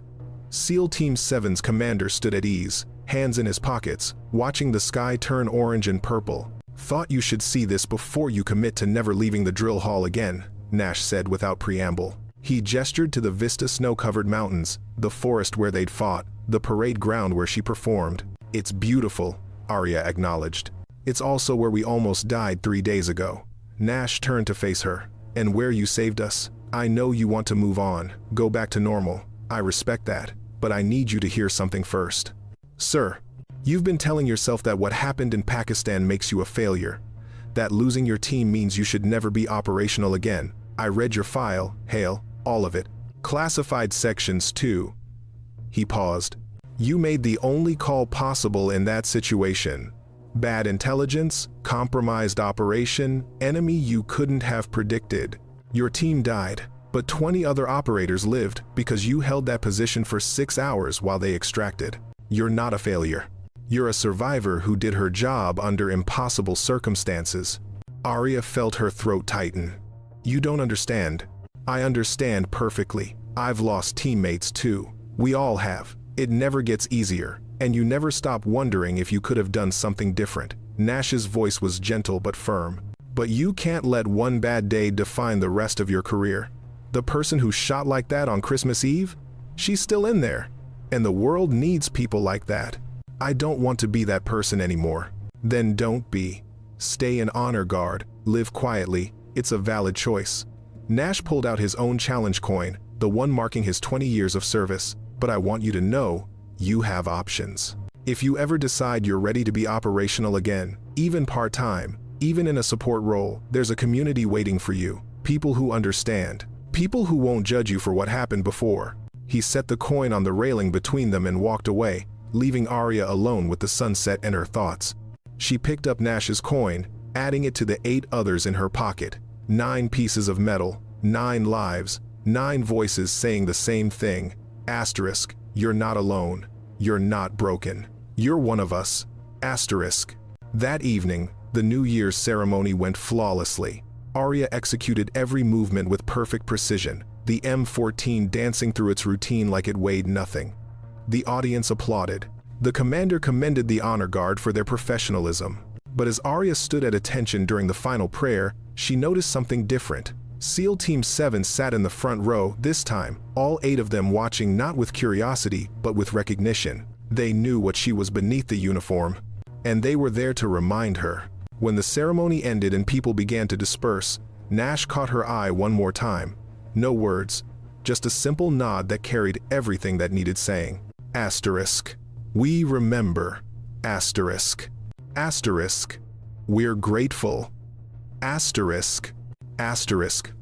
SEAL Team 7's commander stood at ease, hands in his pockets, watching the sky turn orange and purple. "Thought you should see this before you commit to never leaving the drill hall again," Nash said without preamble. He gestured to the vista snow-covered mountains, the forest where they'd fought, the parade ground where she performed. "It's beautiful," Arya acknowledged. "It's also where we almost died 3 days ago." Nash turned to face her. "And where you saved us. I know you want to move on, go back to normal. I respect that, but I need you to hear something first." "Sir, you've been telling yourself that what happened in Pakistan makes you a failure, that losing your team means you should never be operational again. I read your file, Hale, all of it. Classified sections too." He paused. "You made the only call possible in that situation. Bad intelligence, compromised operation, enemy you couldn't have predicted. Your team died, but 20 other operators lived because you held that position for 6 hours while they extracted. You're not a failure. You're a survivor who did her job under impossible circumstances." Arya felt her throat tighten. "You don't understand." "I understand perfectly. I've lost teammates too. We all have. It never gets easier. And you never stop wondering if you could have done something different." Nash's voice was gentle but firm. "But you can't let one bad day define the rest of your career. The person who shot like that on Christmas Eve? She's still in there. And the world needs people like that. I don't want to be that person anymore." "Then don't be. Stay in honor guard, live quietly. It's a valid choice." Nash pulled out his own challenge coin, the one marking his 20 years of service. "But I want you to know, you have options. If you ever decide you're ready to be operational again, even part-time, even in a support role, there's a community waiting for you. People who understand. People who won't judge you for what happened before." He set the coin on the railing between them and walked away, leaving Arya alone with the sunset and her thoughts. She picked up Nash's coin, adding it to the 8 others in her pocket. 9 pieces of metal, 9 lives, 9 voices saying the same thing. Asterisk, you're not alone. You're not broken. You're one of us. Asterisk. That evening, the New Year's ceremony went flawlessly. Arya executed every movement with perfect precision, the M14 dancing through its routine like it weighed nothing. The audience applauded. The commander commended the honor guard for their professionalism. But as Arya stood at attention during the final prayer, she noticed something different. SEAL Team 7 sat in the front row, this time, all 8 of them watching not with curiosity, but with recognition. They knew what she was beneath the uniform, and they were there to remind her. When the ceremony ended and people began to disperse, Nash caught her eye one more time. No words, just a simple nod that carried everything that needed saying. Asterisk. We remember. Asterisk. Asterisk. We're grateful. Asterisk. Asterisk.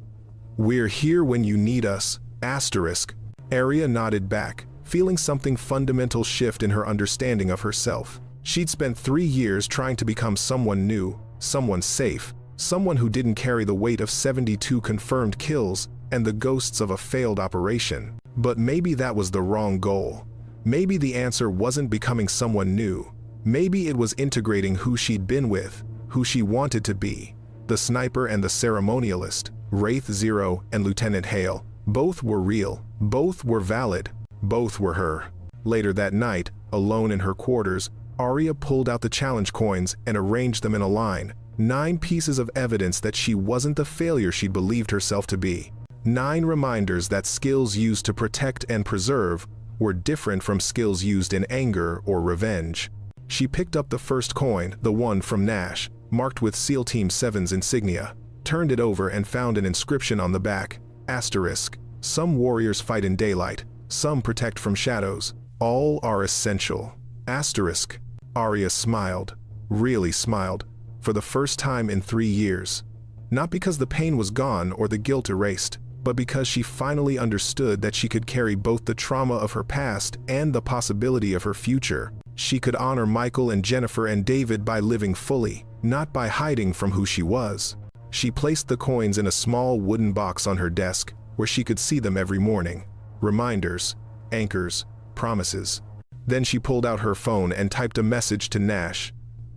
We're here when you need us. Asterisk. Arya nodded back, feeling something fundamental shift in her understanding of herself. She'd spent 3 years trying to become someone new, someone safe, someone who didn't carry the weight of 72 confirmed kills and the ghosts of a failed operation. But maybe that was the wrong goal. Maybe the answer wasn't becoming someone new. Maybe it was integrating who she'd been with, who she wanted to be. The sniper and the ceremonialist, Wraith Zero and Lieutenant Hale, both were real, both were valid, both were her. Later that night, alone in her quarters, Arya pulled out the challenge coins and arranged them in a line. 9 pieces of evidence that she wasn't the failure she believed herself to be. 9 reminders that skills used to protect and preserve were different from skills used in anger or revenge. She picked up the first coin, the one from Nash, marked with SEAL Team 7's insignia, turned it over and found an inscription on the back. Asterisk. Some warriors fight in daylight, some protect from shadows. All are essential. Asterisk. Arya smiled, really smiled, for the first time in 3 years. Not because the pain was gone or the guilt erased, but because she finally understood that she could carry both the trauma of her past and the possibility of her future. She could honor Michael and Jennifer and David by living fully, not by hiding from who she was. She placed the coins in a small wooden box on her desk, where she could see them every morning. Reminders, anchors, promises. Then she pulled out her phone and typed a message to Nash.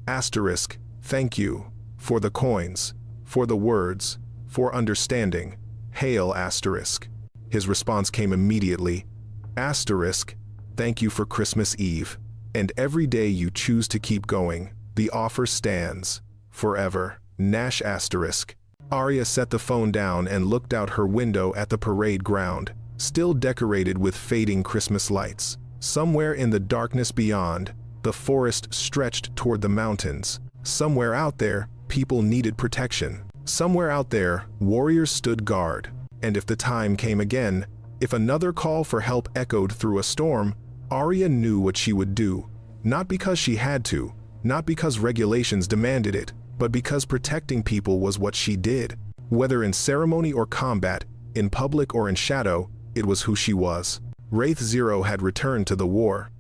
Asterisk, thank you, for the coins, for the words, for understanding. Hail asterisk. His response came immediately. Asterisk, thank you for Christmas Eve. And every day you choose to keep going. The offer stands. Forever. Nash asterisk. Arya set the phone down and looked out her window at the parade ground, still decorated with fading Christmas lights. Somewhere in the darkness beyond, the forest stretched toward the mountains. Somewhere out there, people needed protection. Somewhere out there, warriors stood guard. And if the time came again, if another call for help echoed through a storm, Arya knew what she would do. Not because she had to, not because regulations demanded it, but because protecting people was what she did. Whether in ceremony or combat, in public or in shadow, it was who she was. Wraith Zero had returned to the war.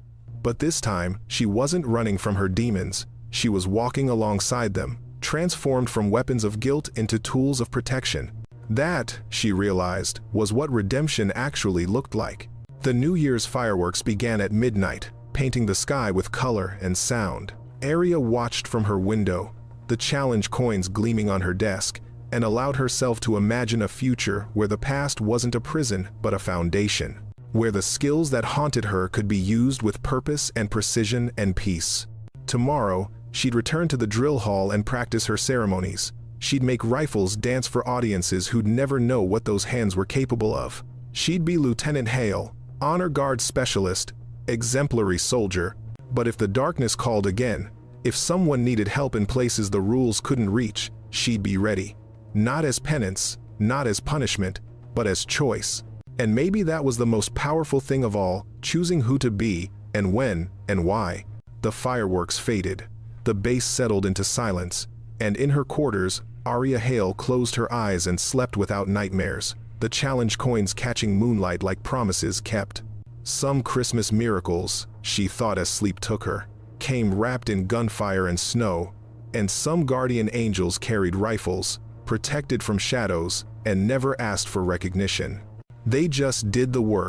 But this time, she wasn't running from her demons. She was walking alongside them, transformed from weapons of guilt into tools of protection. That, she realized, was what redemption actually looked like. The New Year's fireworks began at midnight, painting the sky with color and sound. Arya watched from her window, the challenge coins gleaming on her desk, and allowed herself to imagine a future where the past wasn't a prison but a foundation, where the skills that haunted her could be used with purpose and precision and peace. Tomorrow, she'd return to the drill hall and practice her ceremonies. She'd make rifles dance for audiences who'd never know what those hands were capable of. She'd be Lieutenant Hale, honor guard specialist, exemplary soldier. But if the darkness called again, if someone needed help in places the rules couldn't reach, she'd be ready. Not as penance, not as punishment, but as choice. And maybe that was the most powerful thing of all, choosing who to be, and when, and why. The fireworks faded. The base settled into silence, and in her quarters, Arya Hale closed her eyes and slept without nightmares. the challenge coins catching moonlight like promises kept. Some Christmas miracles, she thought as sleep took her, came wrapped in gunfire and snow, and some guardian angels carried rifles, protected from shadows, and never asked for recognition. They just did the work,